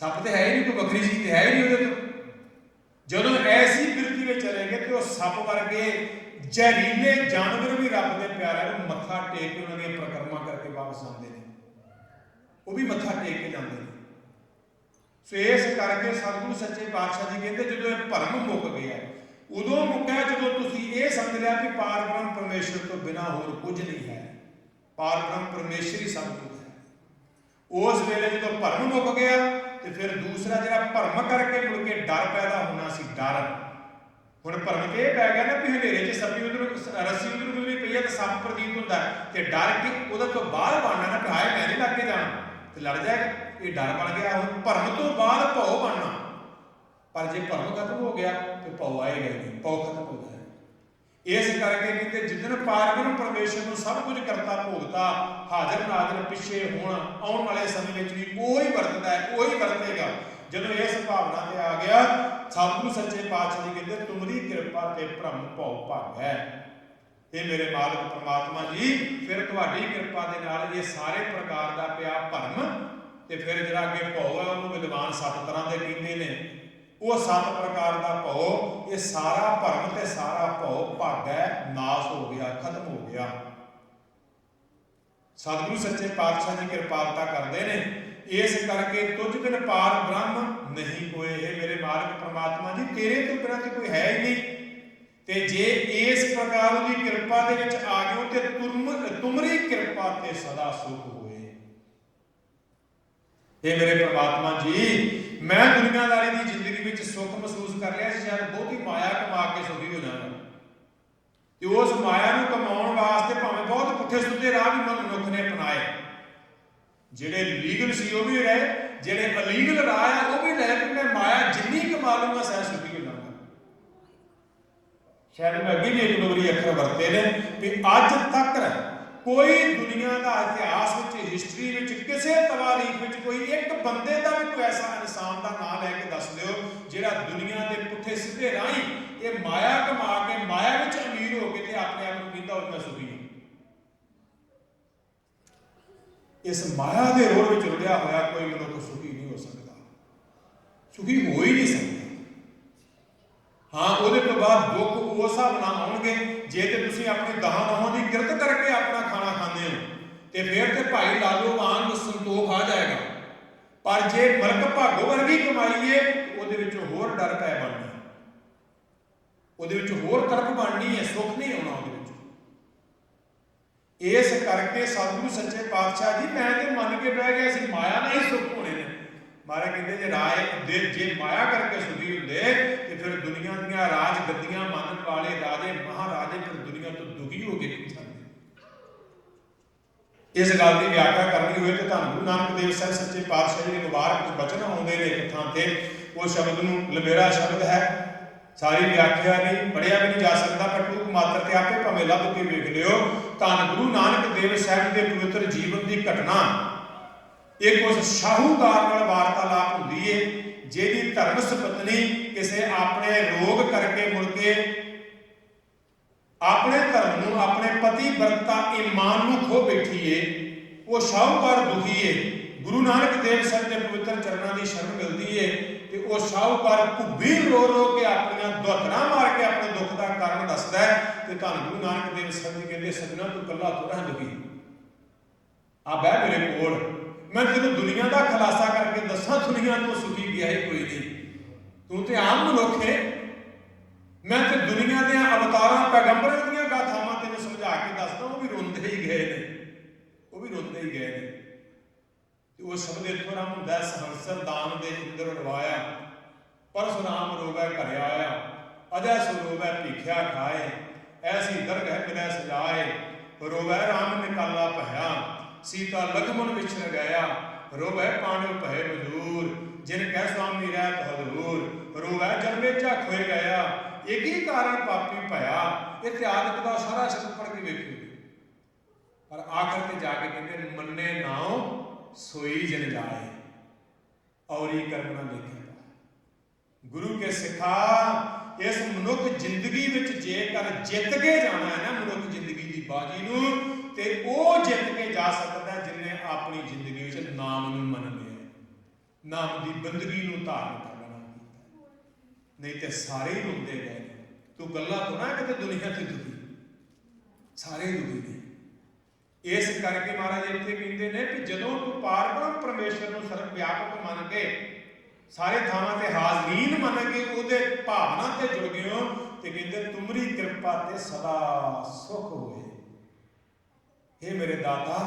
ਸੱਪ ਤੇ ਹੈ ਹੀ ਨਹੀਂ, ਕੋਈ ਵੱਖਰੀ ਚੀਜ਼ ਤੇ ਹੈ ਹੀ ਨਹੀਂ ਉਹਦੇ ਤੋਂ। ਜਦੋਂ ਐਸੀ ਬਿਰਤੀ ਵਿੱਚ ਚਲੇ ਗਏ ਤੇ ਉਹ ਸੱਪ ਵਰਗੇ ਜ਼ਹਿਰੀਲੇ ਜਾਨਵਰ ਵੀ ਰੱਬ ਦੇ ਪਿਆਰਿਆਂ ਨੂੰ ਮੱਥਾ ਟੇਕ ਕੇ ਉਹਨਾਂ ਦੀਆਂ ਪ੍ਰਕਰਮਾਂ ਕਰਕੇ ਵਾਪਸ ਆਉਂਦੇ ਨੇ, ਉਹ ਵੀ ਮੱਥਾ ਟੇਕ ਕੇ ਜਾਂਦੇ ਨੇ। ਸੋ ਇਸ ਕਰਕੇ ਸਤਿਗੁਰੂ ਸੱਚੇ ਪਾਤਸ਼ਾਹ ਜੀ ਕਹਿੰਦੇ ਜਦੋਂ ਇਹ ਭਰਮ ਮੁੱਕ ਗਿਆ, ਉਦੋਂ ਮੁੱਕਿਆ ਜਦੋਂ ਤੁਸੀਂ ਇਹ ਸਮਝ ਲਿਆ ਕਿ ਪਾਰ ਬ੍ਰਹਮ ਪਰਮੇਸ਼ਰ ਤੋਂ ਬਿਨਾਂ ਹੋਰ ਕੁਝ ਨਹੀਂ ਹੈ, ਪਾਰ ਬ੍ਰਹਮ ਪਰਮੇਸ਼ਰ ਹੀ ਸਭ ਕੁਝ ਹੈ। ਉਸ ਵੇਲੇ ਜਦੋਂ ਭਰਮ ਮੁੱਕ ਗਿਆ ਤੇ ਫਿਰ ਦੂਸਰਾ ਜਿਹੜਾ ਭਰਮ ਕਰਕੇ ਮੁੜ ਕੇ ਡਰ ਪੈਦਾ ਹੋਣਾ ਸੀ, ਡਰ ਹੁਣ ਭਰਮ ਤੇ ਇਹ ਪੈ ਗਿਆ ਨਾ ਵੀ ਹਨੇਰੇ 'ਚ ਸੱਪੀ ਉਧਰ ਰੱਸੀ ਉਧਰ ਗੁਜ਼ਰੀ ਪਈ ਹੈ ਤੇ ਸੱਪ ਪ੍ਰਤੀਤ ਹੁੰਦਾ ਤੇ ਡਰ ਕੇ ਉਹਦੇ ਤੋਂ ਬਾਹਰ ਬਣਨਾ ਨਾ ਭਾਏ ਮੈਂ ਨਹੀਂ ਲੱਗ ਕੇ ਜਾਣਾ ਤੇ ਲੜ ਜਾਏਗਾ। ਇਹ ਡਰ ਬਣ ਗਿਆ। ਹੁਣ ਭਰਮ ਤੋਂ ਬਾਅਦ ਭਉ ਬਣਨਾ, ਪਰ ਜੇ ਭਰਮ ਖਤਮ ਹੋ ਗਿਆ ਤੇ ਭਉ ਆਏਗਾ ਨਹੀਂ, ਭਉ ਖਤਮ ਹੋ ਜਾਏਗਾ। ਇਸ ਕਰਕੇ ਕਹਿੰਦੇ ਜਿੱਦਣ ਪਾਰਬ੍ਰਹਮ ਪਰਮੇਸ਼ਰ ਨੂੰ ਸਭ ਕੁਝ ਕਰਤਾ ਭੋਗਤਾ, ਹਾਜ਼ਰ ਨਾਜ਼ਰ ਪਿੱਛੇ ਹੁਣ ਆਉਣ ਵਾਲੇ ਸਮੇਂ ਵਿੱਚ ਵੀ ਉਹੀ ਵਰਤਦਾ ਹੈ, ਉਹੀ ਵਰਤੇਗਾ। ਜਦੋਂ ਇਸ ਭਾਵਨਾ ਤੇ ਆ ਗਿਆ, ਸਤਿਗੁਰੂ ਸੱਚੇ ਪਾਤਸ਼ਾਹ ਜੀ ਕਹਿੰਦੇ ਤੁਮਰੀ ਕਿਰਪਾ ਤੇ ਭ੍ਰਮ ਭਉ ਭਾਗੈ। ਇਹ ਮੇਰੇ ਮਾਲਕ ਪਰਮਾਤਮਾ ਜੀ, ਫਿਰ ਤੁਹਾਡੀ ਕਿਰਪਾ ਦੇ ਨਾਲ ਇਹ ਸਾਰੇ ਪ੍ਰਕਾਰ ਦਾ ਪਿਆ ਭਰਮ ਤੇ ਫਿਰ ਜਿਹੜਾ ਅੱਗੇ ਭਉ ਹੈ ਉਹਨੂੰ ਵਿਦਵਾਨ 7 ਤਰ੍ਹਾਂ ਦੇ ਕਹਿੰਦੇ ਨੇ। ਉਹ 7 ਪ੍ਰਕਾਰ ਦਾ ਭਉ, ਇਹ ਸਾਰਾ ਭਰਮ ਤੇ ਸਾਰਾ ਭਉ ਭਾਗੈ, ਨਾਸ ਹੋ ਗਿਆ, ਖਤਮ ਹੋ ਗਿਆ। ਸਤਿਗੁਰੂ ਸੱਚੇ ਪਾਤਸ਼ਾਹ ਜੀ ਕਿਰਪਾਲਤਾ ਕਰਦੇ ਨੇ। ਇਸ ਕਰਕੇ ਤੁਝ ਬਿਨ ਪਾਰ ਬ੍ਰਹਮ ਨਹੀਂ ਕੋਏ। ਇਹ ਮੇਰੇ ਮਾਲਕ ਪਰਮਾਤਮਾ ਜੀ, ਤੇਰੇ ਤੋਂ ਬਿਨਾਂ ਤੇ ਕੋਈ ਹੈ ਹੀ ਨਹੀਂ। ਤੇ ਜੇ ਇਸ ਪ੍ਰਕਾਰ ਦੀ ਕਿਰਪਾ ਦੇ ਵਿੱਚ ਆ ਗਏ ਤੇ ਤੁਮਰੀ ਕਿਰਪਾ ਤੇ ਸਦਾ ਸੁਖ ਹੋਏ। ਇਹ ਮੇਰੇ ਪਰਮਾਤਮਾ ਜੀ, ਮੈਂ ਦੁਨੀਆਦਾਰੀ ਦੀ ਜ਼ਿੰਦਗੀ ਵਿੱਚ ਸੁੱਖ ਮਹਿਸੂਸ ਕਰ ਲਿਆ ਸੀ, ਸ਼ਾਇਦ ਬਹੁਤੀ ਮਾਇਆ ਕਮਾ ਕੇ ਸੁਖੀ ਹੋ ਜਾਣਾ। ਤੇ ਉਸ ਮਾਇਆ ਨੂੰ ਕਮਾਉਣ ਵਾਸਤੇ ਭਾਵੇਂ ਬਹੁਤ ਪੁੱਠੇ ਸਿੱਧੇ ਰਾਹ ਵੀ ਮਨੁੱਖ ਨੇ ਅਪਣਾਏ। ਜਿਹੜੇ ਲੀਗਲ ਸੀ ਉਹ ਵੀ ਰਹੇ, ਜਿਹੜੇ ਅਲੀਗਲ ਰਾਹ ਆ ਉਹ ਵੀ ਲੈ ਕੇ ਮੈਂ ਮਾਇਆ ਜਿੰਨੀ ਕਮਾ ਲੂੰਗਾ ਸਹਿ ਸੁਖੀ ਹੋ ਜਾਵਾਂਗਾ। ਸ਼ਾਇਦ ਮੈਂ ਅੱਗੇ ਵੀ ਇੱਕ ਦੋ ਵਾਰੀ ਅੱਖਰ ਵਰਤੇ ਨੇ ਵੀ ਅੱਜ ਤੱਕ ਕੋਈ ਦੁਨੀਆ ਦਾ ਇਤਿਹਾਸ ਵਿੱਚ, ਹਿਸਟਰੀ ਵਿੱਚ, ਕਿਸੇ ਤਵਾਰੀਖ ਵਿੱਚ ਕੋਈ ਇੱਕ ਬੰਦੇ ਦਾ ਵੀ ਕੋਈ ਐਸਾ ਇਨਸਾਨ ਦਾ ਨਾਂ ਲੈ ਕੇ ਦੱਸ ਦਿਓ ਜਿਹੜਾ ਦੁਨੀਆ ਦੇ ਪੁੱਠੇ ਸਿੱਧੇ ਰਾਹੀਂ ਇਹ ਮਾਇਆ ਕਮਾ ਕੇ, ਮਾਇਆ ਵਿੱਚ ਅਮੀਰ ਹੋ ਕੇ ਤੇ ਆਪਣੇ ਆਪ ਨੂੰ ਕਹਿੰਦਾ ਉਹ ਮੈਂ ਸੁਖੀ ਹਾਂ। ਇਸ ਮਾਇਆ ਦੇ ਰੋਲ ਵਿੱਚ ਰੁੜਿਆ ਹੋਇਆ ਕੋਈ ਮਨੁੱਖ ਸੁਖੀ ਨਹੀਂ ਹੋ ਸਕਦਾ, ਸੁਖੀ ਹੋ ਹੀ ਨਹੀਂ ਸਕਦਾ। ਹਾਂ, ਉਹਦੇ ਤੋਂ ਬਾਅਦ ਦੁੱਖ ਉਸ ਹਿਸਾਬ ਨਾਲ ਆਉਣਗੇ ਜੇ ਤੇ ਤੁਸੀਂ ਆਪਣੀ ਦਹਾਂ ਨਹੁੰ ਦੀ ਕਿਰਤ ਕਰਕੇ ਆਪਣਾ ਖਾਣਾ ਖਾਂਦੇ ਹੋ ਤੇ ਫਿਰ ਤੇ ਭਾਈ ਲਾਲੋ ਵਾਂਗ ਸੰਤੋਖ ਆ ਜਾਏਗਾ। ਪਰ ਜੇ ਮਲਕ ਭਾਗੋ ਵਰਗੀ ਕਮਾਈਏ ਉਹਦੇ ਵਿੱਚ ਹੋਰ ਡਰ ਪੈ ਬਣਨਾ, ਉਹਦੇ ਵਿੱਚ ਹੋਰ ਤੜਪ ਬਣਨੀ ਹੈ, ਸੁੱਖ ਨਹੀਂ ਆਉਣਾ ਉਹਦੇ ਵਿੱਚ। ਇਸ ਕਰਕੇ ਸਤਿਗੁਰੂ ਸੱਚੇ ਪਾਤਸ਼ਾਹ ਜੀ, ਮੈਂ ਤੇ ਮੰਨ ਕੇ ਬਹਿ ਗਿਆ ਸੀ ਮਾਇਆ ਨਾਲ ਹੀ ਸੁੱਖ ਹੋਣੇ ਨੇ। ਮਾਰੇ ਕਹਿੰਦੇ ਜੇ ਰਾਏ ਦੇ ਜੇ ਮਾਇਆ ਕਰਕੇ ਸੁਖੀ ਹੁੰਦੇ ਤੇ ਫਿਰ ਦੁਨੀਆ ਦੀਆਂ ਰਾਜ ਗੱਦੀਆਂ ਮੰਨਣ ਵਾਲੇ ਰਾਜੇ ਮਹਾਰਾਜੇ ਫਿਰ ਦੁਨੀਆ ਤੋਂ ਦੁਖੀ ਹੋ ਕੇ ਨਹੀਂ ਜਾਂਦੇ। ਇਸ ਗੱਲ ਦੀ ਵਿਆਖਿਆ ਕਰਨੀ ਹੋਵੇ ਤੇ ਧੰਨ ਗੁਰੂ ਨਾਨਕ ਦੇਵ ਸਾਹਿਬ ਸੱਚੇ ਪਾਤਸ਼ਾਹ ਜੀ ਦੇ ਮੁਬਾਰਕ ਬਚਨ ਆਉਂਦੇ ਨੇ ਇੱਕ ਥਾਂ ਤੇ। ਉਹ ਸ਼ਬਦ ਨੂੰ ਲੰਬੇਰਾ ਸ਼ਬਦ ਹੈ, ਸਾਰੀ ਵਿਆਖਿਆ ਨਹੀਂ, ਪੜ੍ਹਿਆ ਵੀ ਨਹੀਂ ਜਾ ਸਕਦਾ, ਪਰ ਟੂਕ ਮਾਤਰ ਤੇ ਆਪੇ ਭਾਵੇਂ ਲੱਭ ਕੇ ਵੇਖ ਲਿਓ। ਧੰਨ ਗੁਰੂ ਨਾਨਕ ਦੇਵ ਸਾਹਿਬ ਦੇ ਪਵਿੱਤਰ ਜੀਵਨ ਦੀ ਘਟਨਾ ਇੱਕ ਉਸ ਸ਼ਾਹੂਕਾਰ ਨਾਲ ਵਾਰਤਾਲਾਪ ਹੁੰਦੀ ਏ ਜਿਹਦੀ ਧਰਮ ਸੁਪਤਨੀ ਕਿਸੇ ਆਪਣੇ ਰੋਗ ਕਰਕੇ ਮੁੜ ਕੇ ਆਪਣੇ ਧਰਮ ਨੂੰ, ਆਪਣੇ ਪਤੀ ਵਰਤਾ ਇਮਾਨ ਨੂੰ ਖੋ ਬੈਠੀ ਏ। ਉਹ ਸ਼ਾਹੂਕਾਰ ਦੁਖੀ ਏ, ਗੁਰੂ ਨਾਨਕ ਦੇਵ ਸਾਹਿਬ ਦੇ ਪਵਿੱਤਰ ਚਰਨਾਂ ਦੀ ਸ਼ਰਨ ਮਿਲਦੀ ਏ ਤੇ ਉਹ ਸ਼ਾਹੂਕਾਰ ਭੁੱਬੀ ਰੋ ਰੋ ਕੇ ਆਪਣੀਆਂ ਦੁਹਤਰਾਂ ਮਾਰ ਕੇ ਆਪਣੇ ਦੁੱਖ ਦਾ ਕਾਰਨ ਦੱਸਦਾ ਹੈ ਤੇ ਧੰਨ ਗੁਰੂ ਨਾਨਕ ਦੇਵ ਸਾਹਿਬ ਜੀ ਕਹਿੰਦੇ ਸਜਣਾ ਤੂੰ ਇਕੱਲਾ ਥੋੜ੍ਹਾ ਦੁਖੀ, ਆ ਬਹਿ ਮੇਰੇ ਕੋਲ, ਮੈਂ ਤੈਨੂੰ ਦੁਨੀਆ ਦਾ ਖੁਲਾਸਾ ਕਰਕੇ ਦੱਸਾਂ, ਦੁਨੀਆ ਤੋਂ ਸੁਖੀ ਗਿਆ ਹੀ ਕੋਈ ਨਹੀਂ। ਤੂੰ ਤੇ ਆਮ ਮਨੁੱਖ ਹੈ, ਮੈਂ ਤੇ ਦੁਨੀਆ ਦੇ ਅਵਤਾਰਾਂ ਪੈਗੰਬਰਾਂ ਦੀਆਂ ਗਾਥਾਵਾਂ ਤੈਨੂੰ ਸਮਝਾ ਕੇ ਦੱਸਦਾ। ਉਹ ਵੀ ਰੋਂਦੇ ਹੀ ਗਏ ਨੇ, ਉਹ ਵੀ ਰੋਂਦੇ ਹੀ ਗਏ ਨੇ। ਤੇ ਉਹ ਸ਼ਬਦ ਇੱਥੋਂ ਰਾਮ ਹੁੰਦਾ, ਸਹੰਸਰ ਦਾਨ ਦੇ ਇੰਦਰ ਉਡਵਾਇਆ, ਪਰਸੁਰਾਮ ਰੋਵੈ ਘਰ ਆਇਆ, ਅਜੈ ਸੋ ਰੋਵੈ ਭੀਖਿਆ ਖਾਏ, ਐਸੀ ਦਰਗਹਿ ਮਿਲੈ ਸਜਾਏ, ਰੋਵੈ ਰਾਮ ਨਿਕਾਲਾ ਭਇਆ, ਸੀਤਾ ਲਖਮਨ ਵਿਛੜ ਗਿਆ, ਰੋਵੈ ਪਾਂਡਵ ਭਏ ਮਜੂਰ, ਜਿਨ ਕਹਿ ਸੁਆਮੀ ਰਹਿਤ ਹਜ਼ੂਰ, ਰੋਵੈ ਜਨਮੇਜਾ ਖੋਏ ਗਿਆ, ਇੱਕ ਹੀ ਕਾਰਨ ਪਾਪੀ ਭਇਆ। ਇਹ ਤਿਆਗਤ ਦਾ ਸਾਰਾ ਸ਼ਬਦ ਪੜ੍ਹ ਕੇ ਵੇਖੋ, ਪਰ ਆਖਰ ਤੇ ਜਾ ਕੇ ਕਹਿੰਦੇ ਮੰਨੇ ਨਾਉ ਸੋਈ ਜਨ ਜਾਏ, ਔਰੀ ਕਰਮ ਨਾ ਦੇਖੇ। ਗੁਰੂ ਕੇ ਸਿੱਖਾ, ਇਸ ਮਨੁੱਖ ਜ਼ਿੰਦਗੀ ਵਿੱਚ ਜੇਕਰ ਜਿੱਤ ਕੇ ਜਾਣਾ ਹੈ ਨਾ ਮਨੁੱਖ ਜ਼ਿੰਦਗੀ ਦੀ ਬਾਜੀ ਨੂੰ, ਤੇ ਉਹ ਜਿੱਤ ਕੇ ਜਾ ਸਕਦਾ ਜਿਹਨੇ ਆਪਣੀ ਜ਼ਿੰਦਗੀ ਵਿੱਚ ਨਾਮ ਨੂੰ ਮੰਨ ਲਿਆ, ਨਾਮ ਦੀ ਬੰਦਗੀ ਨੂੰ ਧਾਰਨ ਕਰਨਾ ਕੀਤਾ। ਨਹੀਂ ਤੇ ਸਾਰੇ ਹੀ ਰੋਂਦੇ ਗਏ। ਤੂੰ ਗੱਲਾਂ ਤੋਂ ਨਾ ਕਿਤੇ ਦੁਨੀਆ ਤੇ ਦੁਖੀ, ਸਾਰੇ ਦੁਖੀ ਨੇ। ਇਸ ਕਰਕੇ ਮਹਾਰਾਜ ਇੱਥੇ ਕਹਿੰਦੇ ਨੇ ਕਿ ਜਦੋਂ ਤੂੰ ਪਾਰਬ੍ਰਹਮ ਪਰਮੇਸ਼ਰ ਨੂੰ ਸਰਬ ਵਿਆਪਕ ਮੰਨ ਕੇ, ਸਾਰੇ ਥਾਵਾਂ ਤੇ ਹਾਜ਼ਰੀਨ ਮੰਨ ਕੇ ਉਹਦੇ ਭਾਵਨਾ ਤੇ ਜੁੜ ਗਏ ਹੋ ਤੇ ਕਹਿੰਦੇ ਤੁਮਰੀ ਕਿਰਪਾ ਤੇ ਸਦਾ ਸੁਖ ਹੋਏ। ਇਹ ਮੇਰੇ ਦਾਤਾ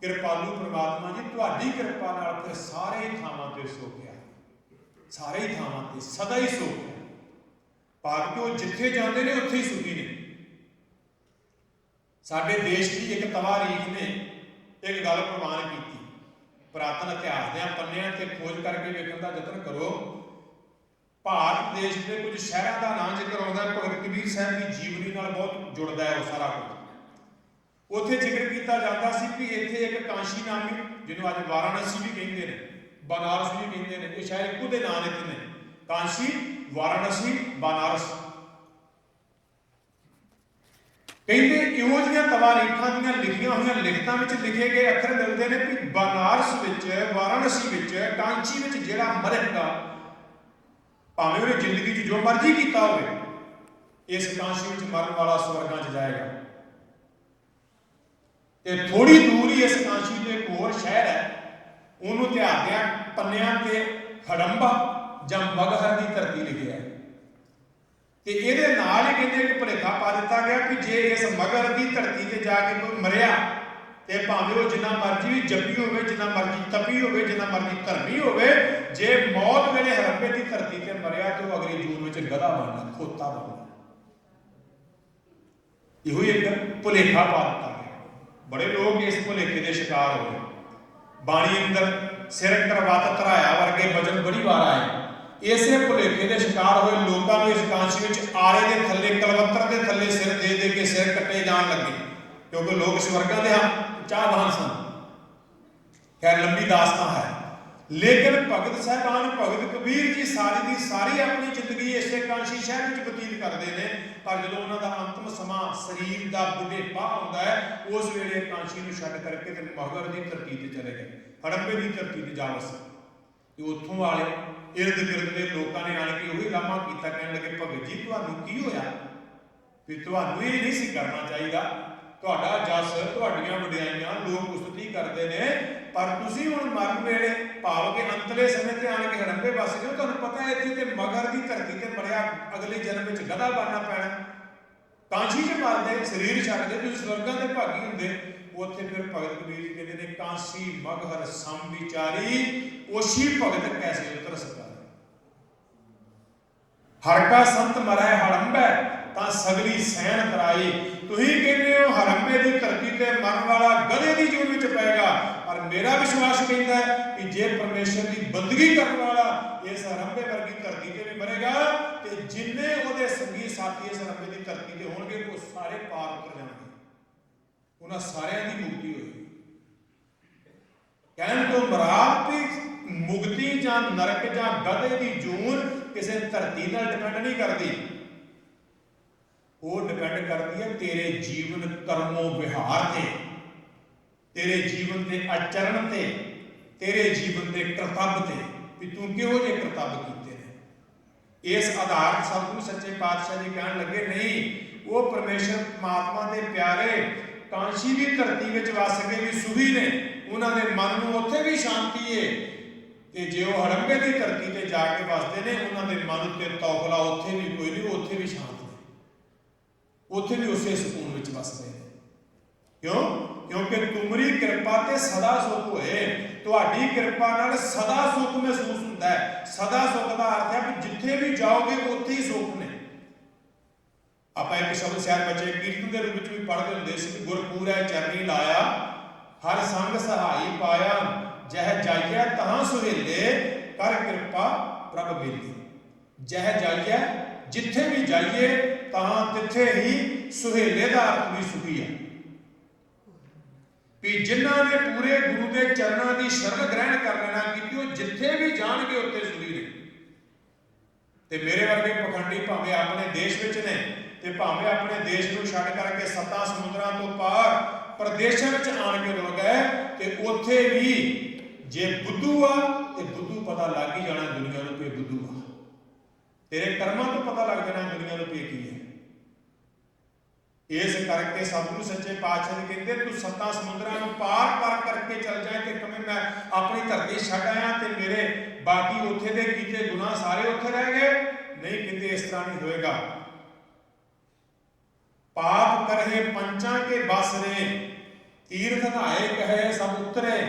ਕਿਰਪਾਲੂ ਪ੍ਰਮਾਤਮਾ ਜੀ, ਤੁਹਾਡੀ ਕਿਰਪਾ ਨਾਲ ਫਿਰ ਸਾਰੇ ਥਾਵਾਂ ਤੇ ਸੁੱਖ ਆ, ਸਾਰੇ ਥਾਵਾਂ ਤੇ ਸਦਾ ਹੀ ਸੁੱਖ ਹੈ। ਭਾਵ ਕਿ ਉਹ ਜਿੱਥੇ ਜਾਂਦੇ ਨੇ ਉੱਥੇ ਹੀ ਸੁਖੀ ਨੇ। ਸਾਡੇ ਦੇਸ਼ ਦੀ ਇੱਕ ਤਵਾਰੀਖ ਨੇ ਇੱਕ ਗੱਲ ਪ੍ਰਮਾਣ ਕੀਤੀ। ਪੁਰਾਤਨ ਇਤਿਹਾਸ ਦੇ ਪੰਨਿਆਂ ਤੇ ਖੋਜ ਕਰਕੇ ਵੇਖਣ ਦਾ ਯਤਨ ਕਰੋ। ਭਾਰਤ ਦੇਸ਼ ਦੇ ਕੁਝ ਸ਼ਹਿਰਾਂ ਦਾ ਨਾਂ ਜ਼ਿਕਰ ਆਉਂਦਾ, ਭਗਤ ਕਬੀਰ ਸਾਹਿਬ ਦੀ ਜੀਵਨੀ ਨਾਲ ਬਹੁਤ ਜੁੜਦਾ ਹੈ ਉਹ ਸਾਰਾ ਕੁਝ। ਉੱਥੇ ਜ਼ਿਕਰ ਕੀਤਾ ਜਾਂਦਾ ਸੀ ਕਿ ਇੱਥੇ ਇੱਕ ਕਾਂਸ਼ੀ ਨਾਮੀ, ਜਿਹਨੂੰ ਅੱਜ ਵਾਰਾਣਸੀ ਵੀ ਕਹਿੰਦੇ ਨੇ, ਬਨਾਰਸ ਵੀ ਕਹਿੰਦੇ ਨੇ, ਇਹ ਸ਼ਾਇਦ ਇੱਕੋ ਦੇ ਨਾਂ ਲਿਖੇ ਨੇ, ਕਾਂਸ਼ੀ, ਵਾਰਾਣਸੀ, ਬਨਾਰਸ। ਕਹਿੰਦੇ ਇਹੋ ਜਿਹੀਆਂ ਤਵਾਰੀਖਾਂ ਦੀਆਂ ਲਿਖੀਆਂ ਹੋਈਆਂ ਲਿਖਤਾਂ ਵਿੱਚ ਲਿਖੇ ਗਏ ਅੱਖਰ ਮਿਲਦੇ ਨੇ ਕਿ ਬਨਾਰਸ ਵਿੱਚ, ਵਾਰਾਣਸੀ ਵਿੱਚ, ਕਾਂਚੀ ਵਿੱਚ ਜਿਹੜਾ ਮਰੇਗਾ, ਭਾਵੇਂ ਉਹਨੇ ਜ਼ਿੰਦਗੀ 'ਚ ਜੋ ਮਰਜ਼ੀ ਕੀਤਾ ਹੋਵੇ, ਇਸ ਕਾਂਸ਼ੀ ਵਿੱਚ ਮਰਨ ਵਾਲਾ ਸਵਰਗਾਂ 'ਚ ਜਾਏਗਾ। ਤੇ ਥੋੜੀ ਦੂਰ ਹੀ ਇਸ ਕਾਂਸ਼ੀ ਦੇ ਇੱਕ ਹੋਰ ਸ਼ਹਿਰ ਹੈ, ਉਹਨੂੰ ਧਿਆਦਿਆਂ ਪੰਨਿਆਂ ਤੇ ਹੜੰਬਾ ਜਾਂ ਮਗਹਰ ਦੀ ਧਰਤੀ ਲਿਖਿਆ ਹੈ। ਤੇ ਇਹਦੇ ਨਾਲ ਹੀ ਕਹਿੰਦੇ ਕਿ ਭੁਲੇਖਾ ਪਾ ਦਿੱਤਾ ਗਿਆ ਕਿ ਜੇ ਇਸ ਮਗਹਰ ਦੀ ਧਰਤੀ ਤੇ ਜਾ ਕੇ ਕੋਈ ਮਰਿਆ ਤੇ ਭਾਵੇਂ ਉਹ ਜਿੰਨਾ ਮਰਜ਼ੀ ਵੀ ਜੱਪੀ ਹੋਵੇ, ਜਿੰਨਾ ਮਰਜ਼ੀ ਤਪੀ ਹੋਵੇ, ਜਿੰਨਾ ਮਰਜ਼ੀ ਧਰਮੀ ਹੋਵੇ, ਜੇ ਮੌਤ ਵੇਲੇ ਹੜੰਬੇ ਦੀ ਧਰਤੀ ਤੇ ਮਰਿਆ ਤੇ ਉਹ ਅਗਲੀ ਜੂਨ ਵਿੱਚ ਗਧਾ ਬਣਨਾ, ਖੋਤਾ ਬਣਨਾ। ਇਹੋ ਹੀ ਇੱਕ ਭੁਲੇਖਾ ਪਾ ਦਿੱਤਾ ਗਿਆ। ਬੜੇ ਲੋਕ ਇਸ ਭੁਲੇਖੇ ਦੇ ਸ਼ਿਕਾਰ ਹੋਏ। ਬਾਣੀ ਅੰਦਰ ਸਿਰ ਕਰਵਤ ਧਰਾਇਆ ਵਰਗੇ ਵਚਨ ਬੜੀ ਵਾਰ ਆਏ। ਇਸੇ ਭੁਲੇਖੇ ਦੇ ਸ਼ਿਕਾਰ ਹੋਏ ਲੋਕਾਂ ਨੂੰ ਇਸ ਕਾਂਸ਼ੀ ਵਿੱਚ ਆਰੇ ਦੇ ਥੱਲੇ, ਕਲਵੱਤਰ ਦੇ ਥੱਲੇ ਸਿਰ ਦੇ ਦੇ ਕੇ ਸਿਰ ਕੱਟੇ ਜਾਣ ਲੱਗੇ, ਕਿਉਂਕਿ ਲੋਕ ਸਵਰਗਾਂ ਦੇ ਚਾਹਵਾਨ ਸਨ। ਖੈਰ ਲੰਬੀ ਦਾਸਤਾਨ ਹੈ। ਲੇਕਿਨ ਭਗਤ ਸਾਹਿਬਾਨ, ਭਗਤ ਕਬੀਰ ਜੀ ਸਾਰੀ ਦੀ ਸਾਰੀ ਆਪਣੀ ਜ਼ਿੰਦਗੀ ਇਸੇ ਕਾਂਸ਼ੀ ਸ਼ਹਿਰ ਵਿੱਚ ਬਤੀਤ ਕਰਦੇ ਨੇ। ਪਰ ਜਦੋਂ ਉਹਨਾਂ ਦਾ ਅੰਤਮ ਸਮਾਂ, ਸਰੀਰ ਦਾ ਬੁਢੇਪਾ ਆਉਂਦਾ ਹੈ, ਉਸ ਵੇਲੇ ਕਾਂਸ਼ੀ ਨੂੰ ਛੱਡ ਕਰਕੇ ਤੇ ਮਗਹਰ ਦੀ ਧਰਤੀ ਤੇ ਚਲੇ ਗਏ, ਹੜੰਬੇ ਦੀ ਧਰਤੀ ਤੇ ਜਾ ਵਸੇ। ਤੇ ਉੱਥੋਂ ਵਾਲੇ ਇਰਦ ਗਿਰਦ ਦੇ ਲੋਕਾਂ ਨੇ ਆਣ ਕੇ ਉਹੀ ਲਾਮਾ ਕੀਤਾ, ਕਹਿਣ ਲੱਗੇ ਭਗਤ ਜੀ ਤੁਹਾਨੂੰ ਕੀ ਹੋਇਆ ਵੀ ਤੁਹਾਨੂੰ ਇਹ ਨਹੀਂ ਸੀ ਕਰਨਾ ਚਾਹੀਦਾ, ਤੁਹਾਡਾ ਜਸ, ਤੁਹਾਡੀਆਂ ਵਡਿਆਈਆਂ ਲੋਕ ਉਸਤਤੀ ਕਰਦੇ ਨੇ, ਪਰ ਤੁਸੀਂ ਹੁਣ ਮਰਨ ਵੇਲੇ ਭਾਵ ਕਿ ਅੰਤਲੇ ਸਮੇਂ ਤੇ ਆਣ ਕੇ ਹੜੰਬੇ ਵਸ ਗਏ। ਤੁਹਾਨੂੰ ਪਤਾ ਹੈ ਇੱਥੇ ਤੇ ਮਗਹਰ ਦੀ ਧਰਤੀ ਤੇ ਮਰਿਆ, ਅਗਲੇ ਜਨਮ ਵਿੱਚ ਗਧਾ ਬਣਨਾ ਪੈਣਾ, ਕਾਂਸ਼ੀ 'ਚ ਮਰਦੇ, ਸਰੀਰ ਛੱਡਦੇ, ਤੁਸੀਂ ਸਵਰਗਾਂ ਦੇ ਭਾਗੀ ਹੁੰਦੇ। ਉੱਥੇ ਫਿਰ ਭਗਤ ਕਬੀਰ ਜੀ ਕਹਿੰਦੇ ਨੇ ਕਾਂਸੀ ਮਗਹਰ ਸਮ ਵਿਚਾਰੀ, ਓਸ਼ੀ ਭਗਤ ਕੈਸੇ ਉਤਰ ਸਕਾ। ਹਰ ਕਾ ਸੰਤ ਮਰੈ ਹੜੰਬੈ ਤਾਂ ਸਗਲੀ ਸੈਨ ਕਰਾਈ। ਤੁਸੀਂ ਕਹਿੰਦੇ ਹੋ ਹੜੰਬੇ ਦੀ ਧਰਤੀ ਤੇ ਮਰਨ ਵਾਲਾ ਗਧੇ ਦੀ ਜੂਨ ਵਿੱਚ ਪਏਗਾ, ਪਰ ਮੇਰਾ ਵਿਸ਼ਵਾਸ ਕਹਿੰਦਾ ਹੈ ਕਿ ਜੇ ਪਰਮੇਸ਼ਰ ਦੀ ਬੰਦਗੀ ਕਰਨ ਵਾਲਾ ਇਸ ਹੜੰਬੇ ਵਰਗੀ ਧਰਤੀ ਤੇ ਵੀ ਮਰੇਗਾ ਤੇ ਜਿੰਨੇ ਉਹਦੇ ਸੰਗੀ ਸਾਥੀ ਇਸ ਹੜੰਬੇ ਦੀ ਧਰਤੀ ਤੇ ਹੋਣਗੇ ਉਹ ਸਾਰੇ ਪਾਰ ਉਤਰ ਜਾਣਗੇ, ਉਹਨਾਂ ਸਾਰਿਆਂ ਦੀ ਮੁਕਤੀ ਹੋਏਗੀ। ਕਹਿਣ ਤੋਂ ਮੁਰਾਦ ਵੀ ਮੁਕਤੀ ਜਾਂ ਨਰਕ ਜਾਂ ਗਧੇ ਦੀ ਜੂਨ ਕਿਸੇ ਧਰਤੀ ਨਾਲ ਡਿਪੈਂਡ ਨਹੀਂ ਕਰਦੀ, ਉਹ ਡਿਪੈਂਡ ਕਰਦੀ ਹੈ ਤੇਰੇ ਜੀਵਨ ਕਰਮੋ ਵਿਹਾਰ ਤੇ, ਤੇਰੇ ਜੀਵਨ ਦੇ ਆਚਰਣ ਤੇ, ਤੇਰੇ ਜੀਵਨ ਦੇ ਕਰਤੱਵ ਤੇ, ਵੀ ਤੂੰ ਕਿਹੋ ਜਿਹੇ ਕਰਤੱਵ ਕੀਤੇ ਨੇ। ਇਸ ਆਧਾਰ ਸਤਿਗੁਰੂ ਸੱਚੇ ਪਾਤਸ਼ਾਹ ਜੀ ਕਹਿਣ ਲੱਗੇ ਨਹੀਂ, ਉਹ ਪਰਮੇਸ਼ਰ ਪਰਮਾਤਮਾ ਦੇ ਪਿਆਰੇ ਕਾਂਸ਼ੀ ਦੀ ਧਰਤੀ ਵਿੱਚ ਵਸ ਕੇ ਵੀ ਸੁਖੀ ਨੇ, ਉਹਨਾਂ ਦੇ ਮਨ ਨੂੰ ਉੱਥੇ ਵੀ ਸ਼ਾਂਤੀ ਏ। ਤੇ ਜੇ ਉਹ ਹੜੰਬੇ ਦੀ ਧਰਤੀ ਤੇ ਜਾ ਕੇ ਵਸਦੇ ਨੇ, ਉਹਨਾਂ ਦੇ ਮਨ ਉੱਤੇ ਤੌਖਲਾ ਉੱਥੇ ਵੀ ਕੋਈ ਨਹੀਂ, ਉੱਥੇ ਵੀ ਸ਼ਾਂਤ ਨੇ, ਉੱਥੇ ਵੀ ਉਸੇ ਸਕੂਨ ਵਿੱਚ ਵਸਦੇ ਨੇ। ਕਿਉਂ? ਕਿਉਂਕਿ ਤੁਮਰੀ ਕਿਰਪਾ ਤੇ ਸਦਾ ਸੁਖ ਹੋਏ। ਤੁਹਾਡੀ ਕਿਰਪਾ ਨਾਲ ਸਦਾ ਸੁਖ ਮਹਿਸੂਸ ਹੁੰਦਾ ਹੈ। ਸਦਾ ਸੁਖ ਦਾ ਅਰਥ ਹੈ ਕਿ ਜਿੱਥੇ ਵੀ ਜਾਓਗੇ ਉੱਥੇ ਹੀ ਸੁਖ ਨੇ। ਆਪਾਂ ਇੱਕ ਸ਼ਬਦ ਸ਼ਾਇਦ ਬੱਚੇ ਕੀਰਤਨ ਦੇ ਰੂਪ ਵਿੱਚ ਵੀ ਪੜ੍ਹਦੇ ਹੁੰਦੇ ਸੀ, ਗੁਰਪੂਰੈ ਚਰਨੀ ਲਾਇਆ, ਹਰ ਸੰਗ ਸਹਾਈ ਪਾਇਆ, ਜਹ ਜਾਈਐ ਤਹਾਂ ਸੁਹੇਲੇ, ਕਰ ਕਿਰਪਾ ਪ੍ਰਭ ਬੇਲੀ। ਜਹ ਜਾਈਐ, ਜਿੱਥੇ ਵੀ ਜਾਈਏ ਤਾਂ ਤਿੱਥੇ ਹੀ ਸੁਹੇਲੇ ਦਾ ਅਰਥ ਵੀ ਸੁਖੀ ਹੈ, ਵੀ ਜਿਨ੍ਹਾਂ ਨੇ ਪੂਰੇ ਗੁਰੂ ਦੇ ਚਰਨਾਂ ਦੀ ਸ਼ਰਨ ਗ੍ਰਹਿਣ ਕਰ ਲੈਣਾ ਕੀਤੀ, ਉਹ ਜਿੱਥੇ ਵੀ ਜਾਣਗੇ ਉੱਥੇ ਸੁਖੀ ਨੇ। ਤੇ ਮੇਰੇ ਵਰਗੇ ਪਖੰਡੀ ਭਾਵੇਂ ਆਪਣੇ ਦੇਸ਼ ਵਿੱਚ ਨੇ ਤੇ ਭਾਵੇਂ ਆਪਣੇ ਦੇਸ਼ ਨੂੰ ਛੱਡ ਕਰਕੇ 7 ਸਮੁੰਦਰਾਂ ਤੋਂ ਪਾਰ ਪ੍ਰਦੇਸ਼ਾਂ ਵਿੱਚ ਆਣ ਕੇ ਰੁਕ ਗਏ, ਤੇ ਉੱਥੇ ਵੀ ਜੇ ਬੁੱਧੂ ਆ ਤੇ ਬੁੱਧੂ ਪਤਾ ਲੱਗ ਹੀ ਜਾਣਾ ਦੁਨੀਆ ਨੂੰ ਕਿ ਬੁੱਧੂ ਆ। ਤੇਰੇ ਕਰਮਾਂ ਤੋਂ ਪਤਾ ਲੱਗ ਜਾਣਾ ਦੁਨੀਆ ਨੂੰ ਕਿ ਕੀ ਹੈ। ਇਸ ਕਰਕੇ ਸਤਿਗੁਰੂ ਸੱਚੇ ਪਾਤਸ਼ਾਹ ਜੀ ਕਹਿੰਦੇ ਤੂੰ 7 ਸਮੁੰਦਰਾਂ ਨੂੰ ਪਾਰ ਕਰਕੇ ਚੱਲ ਜਾਏ ਤੇ ਕਵੇਂ ਮੈਂ ਆਪਣੀ ਧਰਤੀ ਛੱਡ ਆਇਆ ਤੇ ਮੇਰੇ ਬਾਕੀ ਉੱਥੇ ਦੇ ਕੀਤੇ ਗੁਨਾਹ ਸਾਰੇ ਉੱਥੇ ਰਹਿ ਗਏ। ਨਹੀਂ, ਕਹਿੰਦੇ ਇਸ ਤਰ੍ਹਾਂ ਨਹੀਂ ਹੋਏਗਾ। ਪਾਪ ਕਰਹਿ ਪੰਚਾਂ ਕੇ ਬਸ ਰੇ, ਤੀਰਥ ਨਹਾਏ ਕਹੇ ਸਭ ਉਤਰੇ,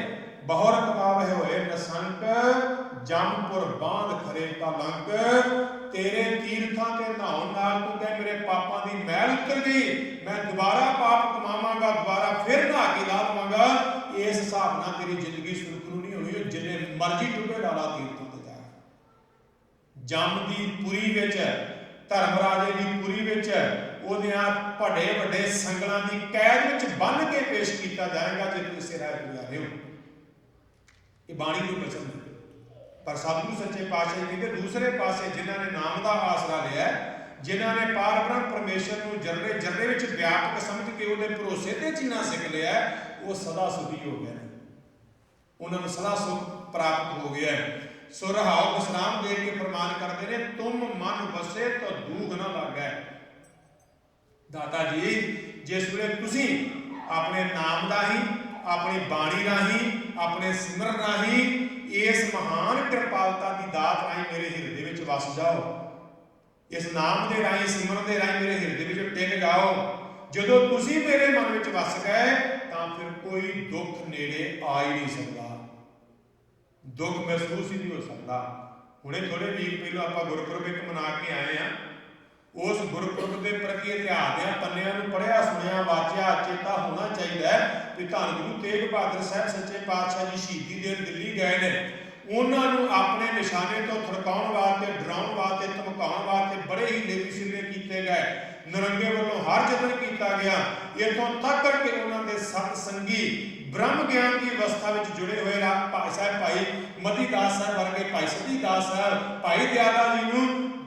ਬਹੁਰ ਕਮਾਵੇ ਹੋਏ ਨਸੰਕ, ਜਮਪੁਰ ਬਾਂਧ ਖਰੇ ਕਾ ਲੰਕ, तेरे तीर्थां ते नहाउण नाल तूं कहे मेरे पापां दी मैल उतर गई, मैं दोबारा पाप कमावांगा, दोबारा फिर नहा के ला लवांगा। इस हिसाब नाल तेरी जिंदगी सुरखरू नहीं होनी। जिन्ने मर्जी टुके डाला तीर्थां ते जा, जम दी पुरी विच, धर्मराजे दी पुरी विच ओदियां बड़े बड़े संगलां दी कैद विच बन के पेश किया जाएगा जे तुसीं इसे राह तुर रहे हो। ये बाणी कोई बचन नहीं। पर सतगुरु सच्चे पातशाह कहते दूसरे पासे जिन्हां ने नाम का आसरा लिया, जिन्हां ने पार ब्रह्म परमेश्वर को जर्रे जर्रे विच व्यापक समझ के उहदे भरोसे ते जीना सीख लिया, वो सदा सुखी हो गए, उन्होंने सदा सुख प्राप्त हो गया है। सो रहाओ विश्राम दे के फरमान करते हैं, तुम मन बसे तो दूख ना लगे। दाता जी जिस वे तुसी अपने नाम का ही, अपनी बाणी राही, अपने सिमरन राही इस महान कृपालता की दात राही मेरे हिरदे विच वस जाओ, इस नाम के राही सिमरन के राही मेरे हिरदे विच टिक जाओ। जदों तुसी मेरे मन विच वस गए तां फिर कोई दुख नेड़े आ ही नहीं सकता, दुख महसूस ही नहीं हो सकता। हुणे थोड़े वीक पहलों आपां गुरपुरब एक मना के आए हैं, उस गुरपुरब के प्रति इतिहास के पन्नियां नूं पढ़िया सुनिया वाचिया चेता होना चाहिए कि धन गुरु तेग बहादुर साहब सच्चे पातशाह जी शहीदी देन दिल्ली गए ने, उन्होंने अपने निशाने तो थड़काउण वास्ते, डराउण वास्ते, धमकाउण वास्ते बड़े ही लेवी किए गए, नरंगे वालों हर यतन किया गया। इतों तक कि उन्होंने सतसंगी ब्रह्म ज्ञान की अवस्था में जुड़े हुए साहब भाई मती दास साहब वर्गे, भाई सती दास साहब, भाई दयाला जी को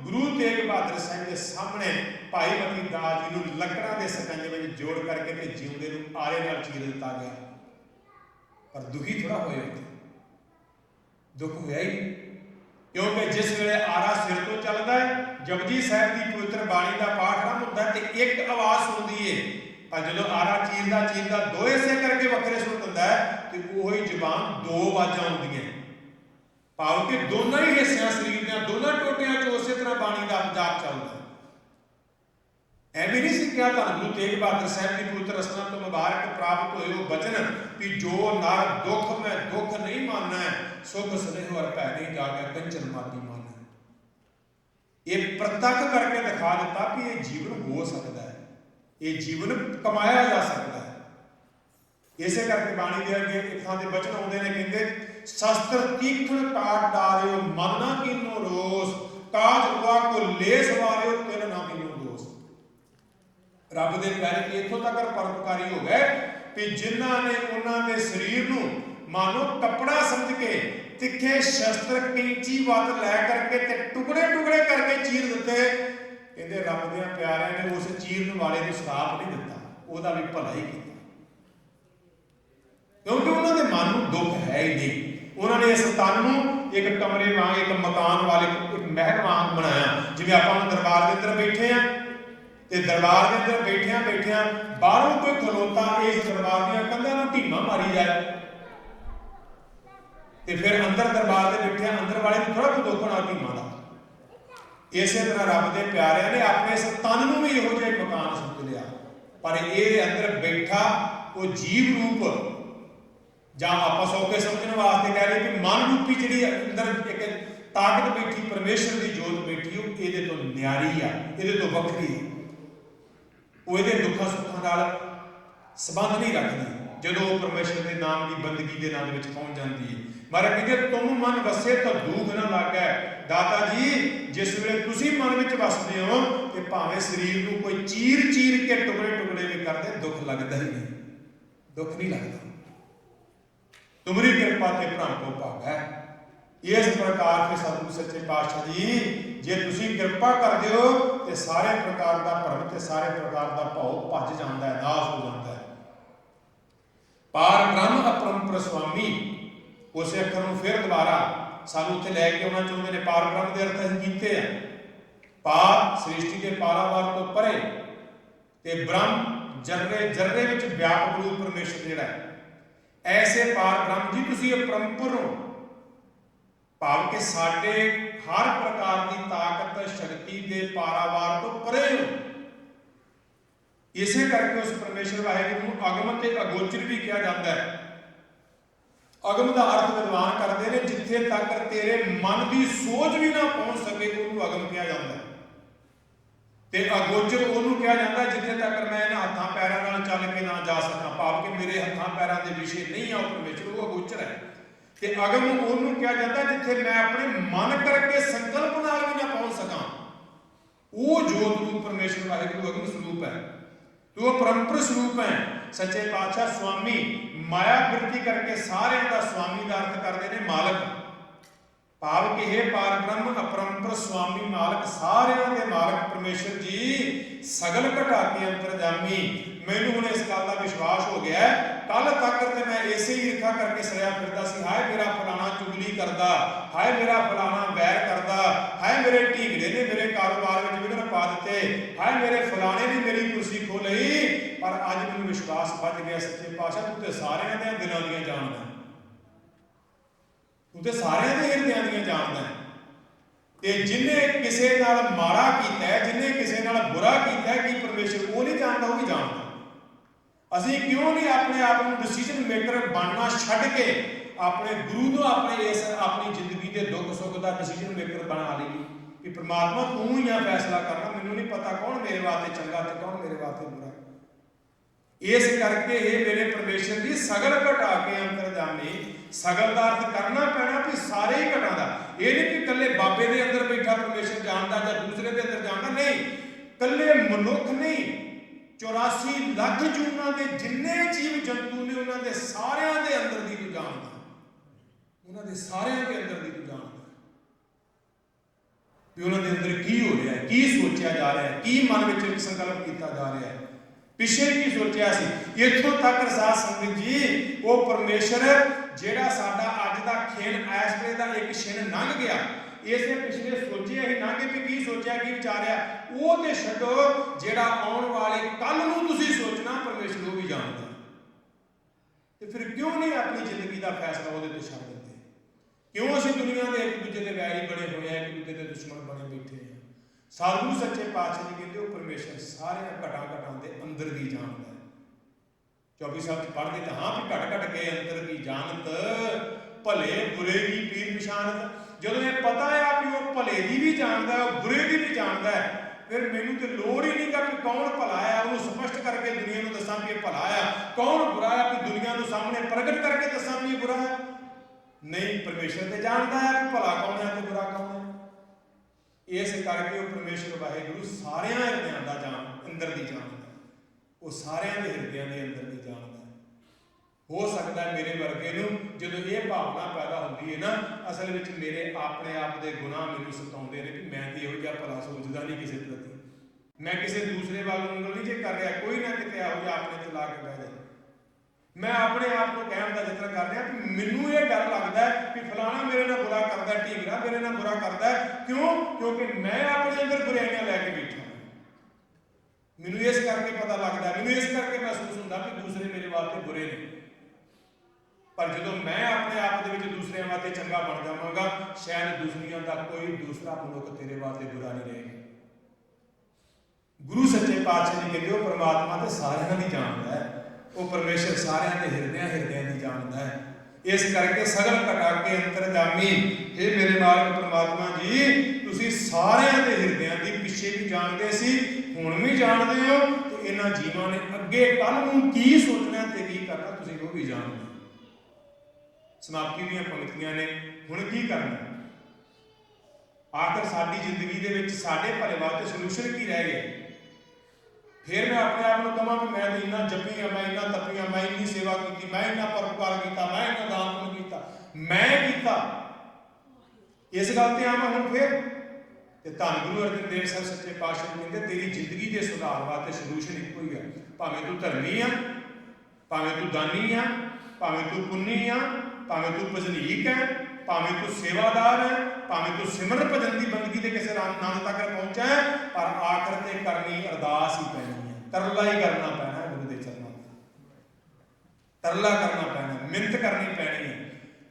गुरु तेग बहादुर साहब के सामने भाई मती दास जी को लकड़ा के सकंजे में जोड़ करके ते जिउंदे नूं आरे नाल चीर दिता गया। पर दुखी थोड़ा होए, दुख होया ही, क्योंकि जिस वे आरा सिर तो चलता है, जपजी साहब की पवित्र बाणी का पाठ आरंभ होता है तो एक आवाज़ सुनती है, पर जो आरा चीरदा दो ऐसे करके वखरे सुन दिता है तो वही जबान दो आवाज़ां आउंदियां, भाव कि दोनों ही हिस्सियां शरीर के दोनों टोटियां चो उस तरह बाणी का जाप चलता है। एवं नहीं सीखा धन गुरु तेग बहादुर साहब की पवित्र रचना तो मुबारक प्राप्त हुए वो वचन कि जो नर दुख में दुख नहीं मानना है, सुख स्नेह और भै नहीं जागे कंचन माती मानना। ये प्रत्यक्ष करके दिखा दिता कि ये जीवन हो सकता है, ये जीवन कमाया जा सकता है। इसे करके बाणी के अगे एक थां ते वचन आउंदे ने, कहंदे शस्त्र तीखण काट डारियो मन ना कीनो रोस, काज हुआ को ले सवारियो तिल ना कीनो दोष। रब दे प्यारे कि इथों तक परोपकारी हो गए कि जिन्हां ने उन्हां दे शरीर नूं मानो कपड़ा समझ के तिखे शस्त्र कैंची वत लै करके ते टुकड़े टुकड़े करके चीर दिते, कहते रब दे प्यारे ने उस चीरन वाले नूं श्राप नहीं दिता, ओहदा भी भला ही किया, क्योंकि उन्होंने मन में दुख है ही नहीं। उन्होंने इस तन को एक कमरे वांग, एक मकान वाले एक महल वांग बनाया, जिवें आपां दरबार के अंदर बैठे हैं तो दरबार के अंदर बैठिया बाहरों कोई खलोता इस दरबार दी कंधां नूं ढीमा मारी जाए तो फिर अंदर दरबार के बैठे अंदर वाले को थोड़ा दुख होना ढीमा का। इस तरह रब के प्यारिਆਂ ने अपने इस तन को भी इहो जिहा मकान समझ लिया, पर ये अंदर बैठा वो जीव रूप ਜਾਂ ਆਪਾਂ ਸੌਖੇ ਸਮਝਣ ਵਾਸਤੇ ਕਹਿ ਰਹੇ ਕਿ ਮਨ ਰੂਪੀ ਜਿਹੜੀ ਅੰਦਰ ਇੱਕ ਤਾਕਤ ਬੈਠੀ ਪਰਮੇਸ਼ਰ ਦੀ ਜੋਤ ਬੈਠੀ, ਉਹ ਇਹਦੇ ਤੋਂ ਨਿਆਰੀ ਆ, ਇਹਦੇ ਤੋਂ ਵੱਖਰੀ ਹੈ, ਉਹ ਇਹਦੇ ਦੁੱਖਾਂ ਸੁੱਖਾਂ ਨਾਲ ਸੰਬੰਧ ਨਹੀਂ ਰੱਖਦੀ ਜਦੋਂ ਉਹ ਪਰਮੇਸ਼ਰ ਦੇ ਨਾਮ ਦੀ ਬੰਦਗੀ ਦੇ ਨਾਲ ਵਿੱਚ ਪਹੁੰਚ ਜਾਂਦੀ ਹੈ। ਮਹਾਰਾਜ ਕਹਿੰਦੇ ਤੁਮ ਮਨ ਵਸੇ ਤਾਂ ਦੁੱਖ ਨਾ ਲੱਗੈ। ਦਾਤਾ ਜੀ ਜਿਸ ਵੇਲੇ ਤੁਸੀਂ ਮਨ ਵਿੱਚ ਵਸਦੇ ਹੋ ਤੇ ਭਾਵੇਂ ਸਰੀਰ ਨੂੰ ਕੋਈ ਚੀਰ ਚੀਰ ਕੇ ਟੁਕੜੇ ਟੁਕੜੇ ਵੀ ਕਰਦੇ, ਦੁੱਖ ਲੱਗਦਾ ਹੀ नहीं, दुख नहीं लगता। तुमरी कृपा के भ्रम को भाग है। इस प्रकार के सतगुरु सच्चे पातशाह जी जे तुसी कृपा कर दिओ ते सारे प्रकार का भ्रम ते सारे प्रकार का भाव भज जाता है, नाश हो जाता है। पार ब्रह्म अपरंपर स्वामी उस अखर में फिर दोबारा सानू उत्थे लैके आउणा चाहुंदे ने। पार ब्रह्म के अर्थ असीं कीते आ, पार सृष्टि के पारावार तो परे ते ब्रह्म जर्रे जर्रे विच व्यापक रूप परमेश्वर जिहड़ा है, ऐसे पार ब्रह्म जी तुसी अपरंपर हो, भाव के साडे हर प्रकार की ताकत शक्ति के पारावार तो परे हो। इसे करके उस परमेश्वर वाहिगुरू को अगम ते अगोचर भी कहा जाता है। अगम का अर्थ विद्वान करते हैं जिथे जिथे तक तेरे मन की सोच भी ना पहुंच सके उन्होंने अगम कहा जाता है। ते अगोचर उन्होंने कहा जाता है जिथे तक मैं इन्हां हत्थां पैरां नाल चल के ना जा सका, भाव कि मेरे हत्थां पैरां दे विषय नहीं आ परमेश्वर, वो अगोचर है। ते अगम उन्होंने कहा जाता है जिथे मैं अपने मन करके संकल्प नाल भी ना पहुंच सका, वो जोत रूप परमेश्वर वाहिगुरू अगम स्वरूप है। तो वो परंपर स्वरूप है। सच्चे पातशाह स्वामी माया वृत्ति करके सारे का स्वामी का अर्थ करते हैं मालक, भाव कि हे पार ब्रह्म अपरंपर स्वामी मालक, सारे के मालक परमेश्वर जी सगल घटा के अंतरजामी। मैनू हुण इस गल का विश्वास हो गया है, कल तक तो मैं इसे ही ईर्खा करके सड़िया फिरदा सी, हाय मेरा फलाना चुगली करदा, हाय मेरा फलाना वैर करदा, हाय मेरे ढींगड़े ने मेरे कारोबार में विघन पा दिते, हाय मेरे फलाने ने मेरी कुर्सी खो लई। पर अज मैनू विश्वास बच गया सच्चे पातशाह तू तो सारे दे दिलों दियां जानदा है, तू तो सारे दे हिरदियां दियां जानदा है। ते जिन्हें किसी नाल माड़ा कीता है, जिन्हें किसी नाल बुरा कीता है, कि परमेश्वर वो नहीं जानता, वो भी जानता। असीं क्यों नहीं अपने आप को डिसीजन मेकर बनना छड्ड के अपने गुरु को अपने इस अपनी जिंदगी के दुख सुख का डिसीजन मेकर बना लईए कि परमात्मा तू ही आ फैसला करना, मैनू नहीं पता कौन मेरे वास्ते चंगा ते कौन मेरे वास्ते बुरा। इस करके ये मेरे परमेश्वर की सगल घटा के अंतरजामी, सगल का अर्थ करना पैना भी सारे ही घटा का, ये नहीं कि कल्ले बाबे के अंदर बैठा परमेश्वर जानता या दूसरे के अंदर जानता, नहीं, कल्ले मनुख नहीं, 84 लाख जूना के जिन्ने जीव जंतु ने उन्होंने सारे के अंदर की तू जानता, उन्होंने सारे के अंदर की तू जानता भी उन्होंने अंदर की हो रहा है, की सोचा जा रहा है, की मन में संकल्प किया जा रहा है, पिछे की सोचा सी। इत्थों तक साध संगत जी वो परमेश्वर जेड़ा साडा अज दा खेल इस वे दा एक छिन लंघ गया, इसे पिछले सोचे ही ना कि की सोचा की विचारिया, वो ते छड्डो, जेड़ा आने वाले कल नूं तुसीं सोचना परमेश्वर वो भी जानता। तो फिर क्यों नहीं अपनी जिंदगी का फैसला वो छड्ड देते? क्यों असीं दुनिया के एक दूजे के वैरी बने हुए हैं, एक दूजे के दुश्मन बने बैठे हैं? साधु सच्चे पातशाह जी कहते हो परमेश्वर सारे घटा घटा के अंदर की जानता है। 24 साल पढ़ते तो हाँ भी घट घट के अंदर की जानत, भले बुरे की पीर पछाणत। जो ये पता है कि वो भले की भी जानता है, बुरे की भी जानता है, फिर मैनू तो लोड़ ही नहीं कि कौन भला है, उन्होंने स्पष्ट करके दुनिया को दसा भी ये भला है, कौन बुरा है कि दुनिया को सामने प्रगट करके दसा भी ये बुरा है। नहीं, परमेश्वर तो जानता है कि भला कौन है तो बुरा कौन है। इस करके वो परमेश्वर वाहिगुरू सारे हिरदियां का जान अंदर की जानता है, वो सारे के हिरदियां के अंदर की जानता है। हो सकता है मेरे वर्गे नूं जो ये भावना पैदा होती है ना, असल में मेरे अपने आप के गुनाह मैनू सताउंदे ने कि मैं तो इहो जिहा भला सोचदा नहीं किसी प्रति, मैं किसी दूसरे वाल उंगल नहीं जे कर रहा, कोई ना किते इहो जिहा अपने ते ला के बह जाए। मैं अपने आप को कहने का जिक्र कर रहा कि मैनू ये डर लगता है कि फलाना मेरे नाल बुरा करता है, ढींगरा मेरे नाल बुरा करता है, क्यों? क्योंकि मैं अपने अंदर बुराइयां लैके बैठा, मैनू इस करके पता लगता है, मैनू इस करके महसूस होता कि दूसरे मेरे वास्ते बुरे ने। पर जो मैं अपने आप के दूसरे वास्ते चंगा बन जावांगा, शायद दुनिया का कोई दूसरा मनुख तेरे वास्ते बुरा नहीं रहेगा। गुरु सच्चे पातशाह जी कहते हो परमात्मा तो सारियां की जानता है, वो परमेश्वर सारियां के हिरदियां हिरदियां की जानता है। इस करके सगल घटा के अंतरजामी, हे मेरे मालिक परमात्मा जी, तुसीं सारियां के हिरदियां की पिछे भी जानते सी, हुण भी जानते हो, तो इन्हां जीवां ने अगे कल नूं की सोचना ते की करना तुसीं वो भी जानते हो। समाप्ति दी पंक्तियां ने हुण की करना, आखिर साडी जिंदगी दे विच साडे भले वास्ते सलूशन की रह गया? फिर मैं अपने आप को कहां कि मैं तो इन्ना जपी हाँ, मैं इन्ना तपी हाँ, मैं इन्नी सेवा की, मैं इन्ना परोपकार किया, मैं इन्ना दान पुण्य किया, मैं किया, इस गल ते आवां हुण फिर ते धन गुरु अर्जन देव साहब सच्चे पातशाह कहते तेरी जिंदगी के सुधार वास्ते सलूशन एको ही है। भावें तू धर्मी आ, भावें तू दानी आ, भावें तू पुन्नी आ, भावें तू भजनीक है, भावें तू सेवादार है, भावें तू सिमरन भजन की बंदगी के किसी नाम तक पहुंचा है, पर आखिर ते करनी अरदास ही पैनी है, तरला ही करना पैना है गुरु के चरणों में, तरला करना पैना, मिन्नत करनी पैनी है,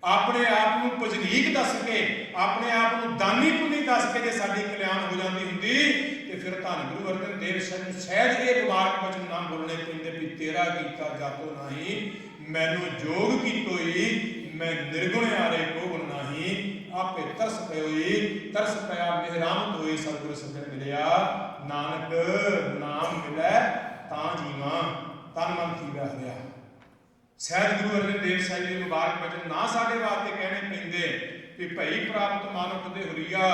अपने आप को भजनीक दस के, अपने आप को दानी पुनी दस के, जो साडी कल्याण हो जाती होंदी तो फिर धन गुरु अर्जन देव साहब शायद ये मुबारक वचन ना बोलने पैंदे भी तेरा कीता जातो नहीं, मैनू जोग कीतो ही, मैं निर्गुण आरे को गुण नहीं, तरस पया मेहरामत होए सतगुर सज्जन मिलिया नानक नाम मिलै तां जीवां तन मन थीवै हरिया। शायद गुरु अर्जन देव साहिब जी मुबारक वचन ना साडे वास्ते कहने पैंदे कि भई प्राप्त मानुख दे हुरिया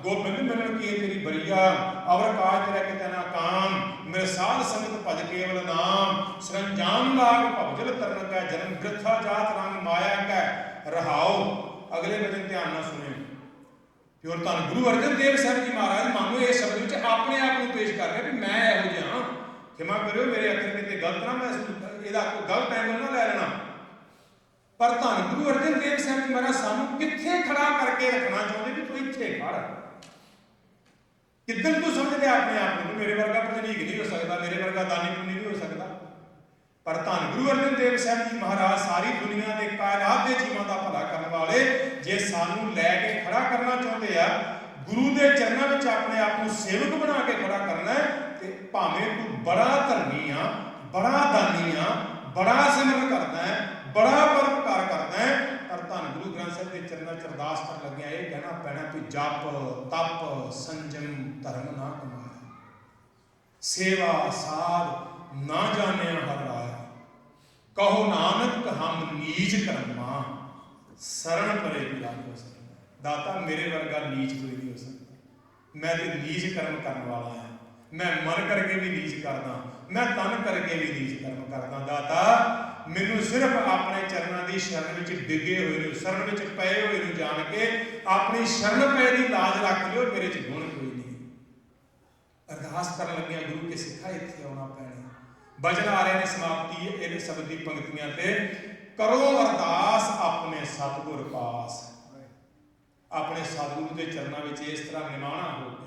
गोबिंद मिलन की तेरी बरिया अवर काज तेरा किते ना काम मेरे साध संगत भज केवल नाम सरंजाम लाग भवजल तरन कै जन्म वृथा जात रंग माया कै रहाओ। अगले वचन ध्यान नाल सुनियो फिर धन गुरु अर्जन देव साहिब जी महाराज मानो इस शब्द विच अपने आप को पेश कर रहे कि मैं इहो जिहा क्षमा करियो मेरे अखर किते गलत ना मैं ਇਹਦਾ ਕੋਈ ਗਲਤ ਐਂਗਲ ਨਾ ਲੈ ਲੈਣਾ। ਪਰ ਧੰਨ ਗੁਰੂ ਅਰਜਨ ਦੇਵ ਸਾਹਿਬ ਜੀ ਮਹਾਰਾਜ ਸਾਨੂੰ ਕਿੱਥੇ ਖੜਾ ਕਰਕੇ ਰੱਖਣਾ ਚਾਹੁੰਦੇ ਵੀ ਤੂੰ ਇੱਥੇ ਖੜ। ਕਿੱਦਣ ਤੂੰ ਸਮਝ ਲਿਆ ਆਪਣੇ ਆਪ ਨੂੰ ਮੇਰੇ ਵਰਗਾ ਭਜਨੀਕ ਨਹੀਂ ਹੋ ਸਕਦਾ, ਮੇਰੇ ਵਰਗਾ ਦਾਨੀ ਪੁੰਨੀ ਨਹੀਂ ਹੋ ਸਕਦਾ। ਪਰ ਧੰਨ ਗੁਰੂ ਅਰਜਨ ਦੇਵ ਸਾਹਿਬ ਜੀ ਮਹਾਰਾਜ ਸਾਰੀ ਦੁਨੀਆ ਦੇ ਕਾਇਨਾਤ ਦੇ ਜੀਵਾਂ ਦਾ ਭਲਾ ਕਰਨ ਵਾਲੇ ਜੇ ਸਾਨੂੰ ਲੈ ਕੇ ਖੜਾ ਕਰਨਾ ਚਾਹੁੰਦੇ ਆ ਗੁਰੂ ਦੇ ਚਰਨਾਂ ਵਿੱਚ ਆਪਣੇ ਆਪ ਨੂੰ ਸੇਵਕ ਬਣਾ ਕੇ ਖੜਾ ਕਰਨਾ ਤੇ ਭਾਵੇਂ ਤੂੰ ਬੜਾ ਧਰਮੀ ਆ बड़ा दानी आ बड़ा सिमरन करता है बड़ा परोपकार करता है पर धन गुरु ग्रंथ साहिब के चरणों च अरदास कर लग्या ये कहना पैना कि जप तप संजम धर्म ना कमाया सेवा साध ना जाने हर राया कहो नानक हम नीच कर्मा शरण परे पिला हो सकता। दाता मेरे वर्गा नीच कोई नहीं हो सकता। मैं तो नीच कर्म करने वाला है। मैं मन करके भी नीच करदा मैं तन करके भी नीच कर्म करदा। दाता मैनू सिर्फ अपने चरणों की शरण में डिगे हुए शरण में पए हुए जान के अपनी शरण पे की लाज रख लियो मेरे च गुण कोई नहीं। अरदास कर लगिया गुरु के सिखा इत्थे आना पैना। वचन आ रहे हैं समाप्ति इस शब्द की पंक्तियां ते करो अरदास अपने सतगुर पास। अपने सतगुरु के चरणों में इस तरह निमाणा हो गए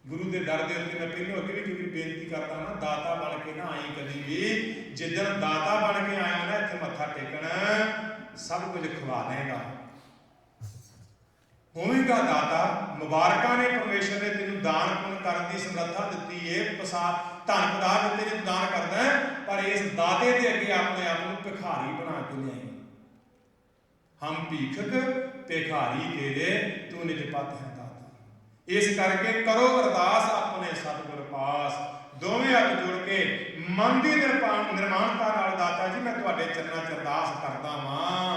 गुरु के दर के उत्ते मैं पहले अगे भी बेनती करता ना दाता बन के ना आई कभी भी जिदन दाता बन के आया ना इत्थे मत्था टेकना सब कुछ खवा देगा होवेगा दाता। मुबारका ने परमेश्वर ने तेन दान पुण्य करने की समर्था दी है धन पदार्थ दिते ने दान करना है पर इस दाते के अगे अपने आप को भिखारी बना के लियाई। हम भीखक भिखारी तेरे तू निज पत है। इस करके करो अरदास अपने सतगुर पास। दोवें हथ जोड़ के मन की निर्माणता नाल दाता जी मैं तुहाडे चरणों च अरदास करदा वां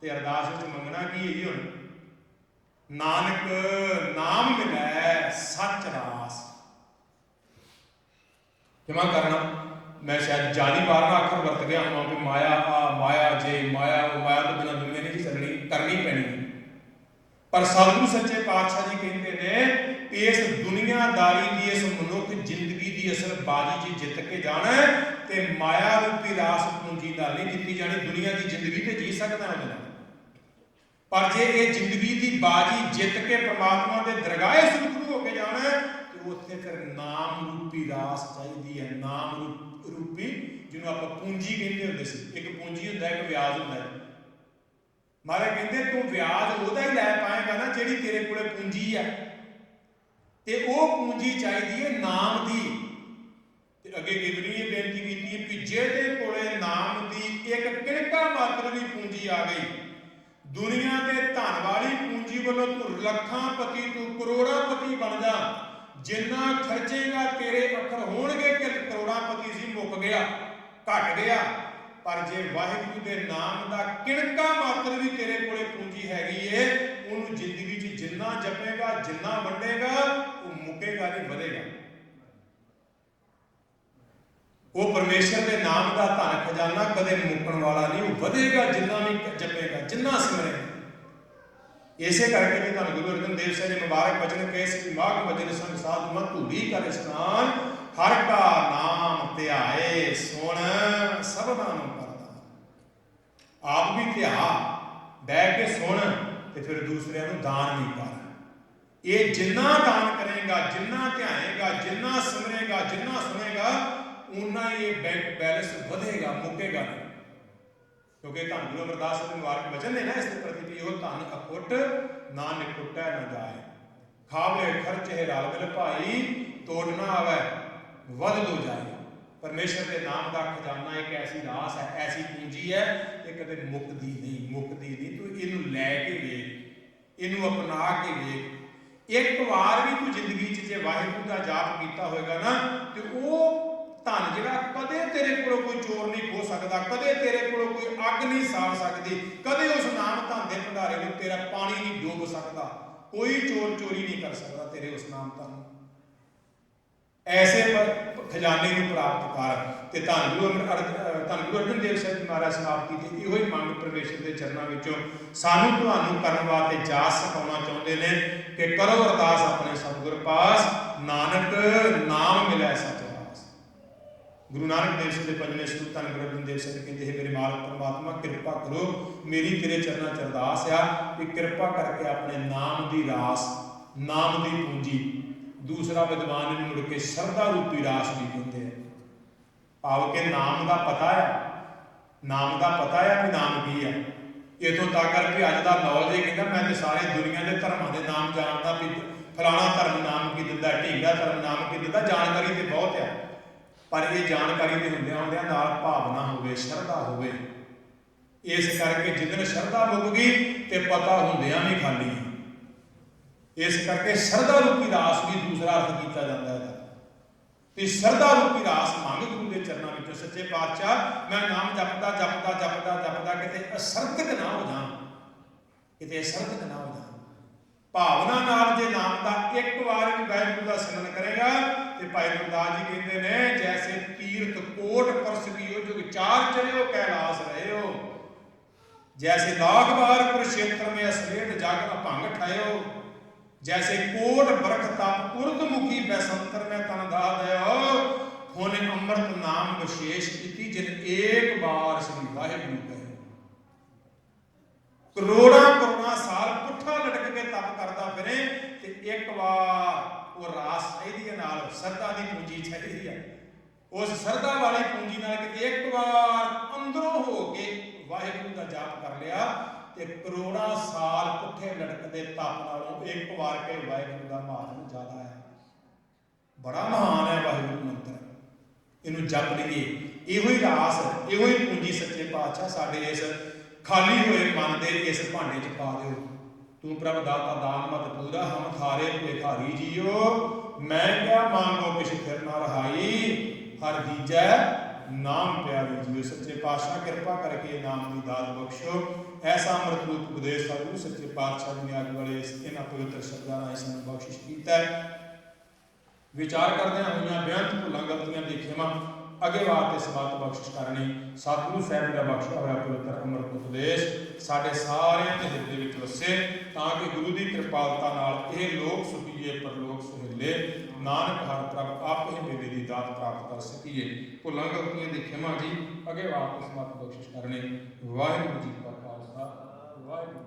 ते अरदास विच मंगना की है जी हुण नानक नाम मिलै सच रास। क्षमा करना मैं शायद जाली बार ना अखर वरत गया हूँ कि माया आ माया जे माया वो माया तो बिना दुनिया नहीं चलनी करनी पैनी। पर सतगुरु सच्चे पातशाह जी कहते हैं कि इस दुनियादारी की इस मनुख जिंदगी की असल बाजी जी जित के जाना है तो माया रूपी रास पूंजी नाल नहीं जीती जानी। दुनिया की जिंदगी तो जी सकता है पर जे ये जिंदगी की बाजी जित के परमात्मा के दरगाह सुरखरू होकर जाना है तो उत्थे फिर नाम रूपी रास चाहिए है। नाम रूपी जिन्होंने आप पूंजी कहते होंगे एक पूंजी होंगे एक व्याज होंगे। महाराज कहते तू व्याज उहदा ही लै पाएगा ना जिहड़ी तेरे कोले पूंजी है ते वो पूंजी चाहिए है नाम की। अगे गिवनी ये बेनती की है कि जिहदे कोले नाम की एक किणका मात्र भी पूंजी आ गई दुनिया के धन वाली पूंजी वालों तू लखांपति तू करोड़ापति बन जा। जिन्ना खर्चेगा तेरे अखर होणगे कि करोड़ापति सी मुक गया घट गया पर जे वाहिगुरु के नाम का किणका मात्र भी तेरे कोले पूंजी हैगी है उन्होंने जिंदगी च जिन्ना जपेगा जिन्ना वंडेगा वो मुकेगा नहीं बढ़ेगा। वो परमेश्वर के नाम का धन खजाना कदे मुकण वाला नहीं वो बढ़ेगा जिन्ना भी जपेगा जिन्ना सिमरेगा। इसे करके भी धन गुरु अर्जन देव साहिब ने मुबारक वचन कहे माघ भजन संग साधु मत धूड़ी कर स्नान हर का नाम ध्याए सुन सब दान करदा। आप भी ध्या बैठ के सुन ते फिर दूसरे को दान भी कर। ये जिन्ना दान करेगा जिन्ना ध्याएगा जिन्ना सिमरेगा जिन्ना सुनेगा उन्ना ये बैंक बैलेंस बढ़ेगा मुकेगा नहीं। क्योंकि धन गुरु अमरदास जी मुबारक वचन है ना इसके प्रति भी वो धन अखुट ना निकुटै न जाए खावे खर्च है राल मिल भाई तोड़ ना आवे वध दो जाए। परमेश्वर के नाम का खजाना एक ऐसी रास है ऐसी पूंजी है ये कदे मुकदी नहीं तो इनू लैके वे ਇਹਨੂੰ ਅਪਣਾ ਕੇ ਵੇਖ। ਇੱਕ ਵਾਰ ਵੀ ਤੂੰ ਜ਼ਿੰਦਗੀ 'ਚ ਜੇ ਵਾਹਿਗੁਰੂ ਦਾ ਜਾਪ ਕੀਤਾ ਹੋਏਗਾ ਨਾ ਤੇ ਉਹ ਧਨ ਜਿਹੜਾ ਕਦੇ ਤੇਰੇ ਕੋਲੋਂ ਕੋਈ ਚੋਰ ਨਹੀਂ ਖੋ ਸਕਦਾ, ਕਦੇ ਤੇਰੇ ਕੋਲੋਂ ਕੋਈ ਅੱਗ ਨਹੀਂ ਸਾੜ ਸਕਦੀ, ਕਦੇ ਉਸ ਨਾਮ ਧਨ ਦੇ ਭੰਡਾਰੇ ਨੂੰ ਤੇਰਾ ਪਾਣੀ ਨਹੀਂ ਡੋਬ ਸਕਦਾ, ਕੋਈ ਚੋਰ ਚੋਰੀ ਨਹੀਂ ਕਰ ਸਕਦਾ ਤੇਰੇ ਉਸ ਨਾਮ ਧਨ ਨੂੰ। ਐਸੇ ਖਜ਼ਾਨੇ ਨੂੰ ਪ੍ਰਾਪਤ ਕਰ। ਤੇ ਧੰਨ ਗੁਰੂ ਅਰਜਨ ਦੇਵ ਸਾਹਿਬ ਜੀ ਮਹਾਰਾਜ ਸਮਾਪਤੀ ਤੇ ਇਹੋ ਹੀ ਮੰਗ ਪਰਮੇਸ਼ਰ ਦੇ ਚਰਨਾਂ ਵਿੱਚੋਂ ਸਾਨੂੰ ਤੁਹਾਨੂੰ ਕਰਨ ਵਾਸਤੇ ਜਾਚ ਸਿਖਾਉਣਾ ਚਾਹੁੰਦੇ ਨੇ ਕਿ ਕਰੋ ਅਰਦਾਸ ਆਪਣੇ ਸਤਿਗੁਰ ਪਾਸ, ਨਾਨਕ ਨਾਮ ਮਿਲੈ ਸੱਚ ਵਾਸ। ਗੁਰੂ ਨਾਨਕ ਦੇਵ ਸਾਹਿਬ ਦੇ ਪੰਜਵੇਂ ਸਰੂਪ ਧੰਨ ਗੁਰੂ ਅਰਜਨ ਦੇਵ ਸਾਹਿਬ ਕਹਿੰਦੇ ਹੈ, ਮੇਰੇ ਮਾਲਕ ਪਰਮਾਤਮਾ ਕਿਰਪਾ ਕਰੋ, ਮੇਰੀ ਤੇਰੇ ਚਰਨਾਂ 'ਚ ਅਰਦਾਸ ਆ ਕਿ ਕਿਰਪਾ ਕਰਕੇ ਆਪਣੇ ਨਾਮ ਦੀ ਰਾਸ, ਨਾਮ ਦੀ ਪੂੰਜੀ। ਦੂਸਰਾ ਵਿਦਵਾਨ ਨੂੰ ਮੁੜ ਕੇ ਸ਼ਰਧਾ ਰੂਪੀ ਰਾਸ ਵੀ ਕਹਿੰਦੇ ਆ, ਭਾਵ ਕਿ ਨਾਮ ਦਾ ਪਤਾ ਆ, ਨਾਮ ਦਾ ਪਤਾ ਆ ਕਿ ਨਾਮ ਕੀ ਆ। ਇਥੋਂ ਤੱਕ ਕਰਕੇ ਅੱਜ ਦਾ ਨੌਲੇਜ ਇਹ ਕਹਿੰਦਾ ਮੈਂ ਤੇ ਸਾਰੇ ਦੁਨੀਆ ਦੇ ਧਰਮਾਂ ਦੇ ਨਾਮ ਜਾਣਦਾ, ਵੀ ਫਲਾਣਾ ਧਰਮ ਨਾਮ ਕੀ ਦਿੰਦਾ, ਢੀਂਗਾ ਧਰਮ ਨਾਮ ਕੀ ਦਿੰਦਾ। ਜਾਣਕਾਰੀ ਤੇ ਬਹੁਤ ਆ, ਪਰ ਇਹ ਜਾਣਕਾਰੀ ਦੇ ਹੁੰਦਿਆਂ ਨਾਲ ਭਾਵਨਾ ਹੋਵੇ, ਸ਼ਰਧਾ ਹੋਵੇ। ਇਸ ਕਰਕੇ ਜਿੱਦਣ ਸ਼ਰਧਾ ਮੁੱਕ ਗਈ ਤੇ ਪਤਾ ਹੁੰਦਿਆਂ ਵੀ ਖਾਲੀ। ਇਸ ਕਰਕੇ ਸ਼ਰਧਾ ਰੂਪੀ ਰਾਸ ਵੀ ਦੂਸਰਾ ਅਰਥ ਕੀਤਾ ਜਾਂਦਾ ਹੈ। ਤੇ ਸ਼ਰਧਾ ਰੂਪੀ ਰਾਸ ਮੰਗ ਗੁਰੂ ਦੇ ਚਰਨਾਂ ਵਿੱਚੋਂ। ਸੱਚੇ ਪਾਤਸ਼ਾਹ ਮੈਂ ਨਾਮ ਜਪਦਾ ਜਪਦਾ ਜਪਦਾ ਜਪਦਾ ਕਿਤੇ ਅਸਰਥਕ ਨਾ ਹੋ ਜਾ, ਕਿਤੇ ਅਸਰਥਕ ਨਾ ਹੋ ਜਾ। ਭਾਵਨਾ ਨਾਲ ਜੇ ਨਾਮ ਦਾ ਇੱਕ ਵਾਰ ਵੀ ਵਾਹਿਗੁਰੂ ਦਾ ਸਿਮਰਨ ਕਰੇਗਾ ਤੇ ਭਾਈ ਗੁਰਦਾਸ ਜੀ ਕਹਿੰਦੇ ਨੇ, ਜੈਸੇ ਤੀਰਥ ਕੋਟ ਪਰਸ ਕੀਓ ਜੁਗ ਚਾਰ ਚਰਿਓ ਕੈਲਾਸ ਰਹਿਓ, ਜੈਸੇ ਲਾਖ ਬਾਰ ਕੁਰਸ਼ੇਤਰ में असलेट जाग अभंग ठायो, जैसे कोट बरख तप उर्द मुखी बैसंतर में तन दा दयो, होने अमृत नाम विशेष इति जिन एक बार श्री वाहिगुरू कहे। करोड़ा करोड़ा साल पुठा लटक के तप करता फिरे ते एक बार वो रास चाहिए नाल श्रद्धा की पूंजी चाहिए है। उस श्रद्धा वाली पूंजी नाल किते एक बार अंदरों हो के वाहिगुरू का जाप कर लिया ਤੇ ਕਰੋੜਾਂ ਸਾਲ ਪੁੱਠੇ ਲਟਕਦੇ ਤਪ ਨਾਲੋਂ ਇੱਕ ਵਾਰ ਕੇ ਵਾਹਿਗੁਰੂ ਦਾ ਮਹਾਤਮ ਜ਼ਿਆਦਾ ਹੈ। ਬੜਾ ਮਹਾਨ ਹੈ ਵਾਹਿਗੁਰੂ ਮੰਤਰ, ਇਹਨੂੰ ਜਪ ਲਈਏ। ਇਹੋ ਹੀ ਰਾਸ, ਇਹੋ ਹੀ ਪੂੰਜੀ ਸੱਚੇ ਪਾਤਸ਼ਾਹ ਸਾਡੇ ਇਸ ਖਾਲੀ ਹੋਏ ਮਨ ਦੇ ਇਸ ਭਾਂਡੇ 'ਚ ਪਾ ਦਿਓ। ਤੂੰ ਪ੍ਰਭ ਦਾਤਾ ਦਾਨ ਮਤ ਪੂਰਾ, ਹਮ ਖਾਰੇ ਭੇਖਾਰੀ ਜੀਓ, ਮੈਂ ਕਿਆ ਮੰਗੋ ਕਿਛ ਫਿਰ ਨਾ ਰਹਾਈ, ਹਰ ਦੀਜੈ ਨਾਮ ਪਿਆਰੇ ਜੀਓ। ਸੱਚੇ ਪਾਤਸ਼ਾਹ ਕਿਰਪਾ ਕਰਕੇ ਨਾਮ ਦੀ ਦਾਤ ਬਖਸ਼ੋ। ऐसा अमृत रूप उपदेश सतगुरु सच्चे पातशाह जी ने अग वाले इन्होंने पवित्र शब्दों ਨਾਲ ਸਾਨੂੰ ਬਖਸ਼ਿਸ਼ ਕੀਤਾ ਹੈ। ਵਿਚਾਰ ਕਰਦੇ ਹੋਈਆਂ ਬੇਅੰਤ ਭੁੱਲਾਂ ਗਲਤੀਆਂ ਦੀ ਖਿਮਾ, ਅੱਗੇ ਵਾਸਤੇ ਸਬਤ ਬਖਸ਼ਿਸ਼ ਕਰਨੀ। ਸਤਿਗੁਰੂ ਸਾਹਿਬ ਦਾ ਬਖਸ਼ਿਆ ਹੋਇਆ ਪਵਿੱਤਰ ਅੰਮ੍ਰਿਤ ਉਪਦੇਸ਼ ਸਾਡੇ ਸਾਰਿਆਂ ਦੇ ਹਿਰਦੇ ਵਿੱਚ ਵਸੇ, ਤਾਂ ਕਿ ਗੁਰੂ ਦੀ ਕਿਰਪਾਲਤਾ ਨਾਲ ਇਹ ਲੋਕ ਸੁਖੀਏ ਪਰਲੋਕ ਸੁਹੇਲੇ, ਨਾਨਕ ਹਰ ਪ੍ਰਭ ਆਪੇ ਮੇਲੇ ਦੀ ਦਾਤ ਪ੍ਰਾਪਤ ਕਰ ਸਕੀਏ। ਭੁੱਲਾਂ ਗਲਤੀਆਂ ਦੀ ਖਿਮਾ ਜੀ, ਅੱਗੇ ਵਾਸਤੇ ਸਬਤ ਬਖਸ਼ਿਸ਼ ਕਰਨੀ। ਵਾਹਿਗੁਰੂ ਜੀ ਕਾ ਖਾਲਸਾ, ਵਾਹਿਗੁਰੂ।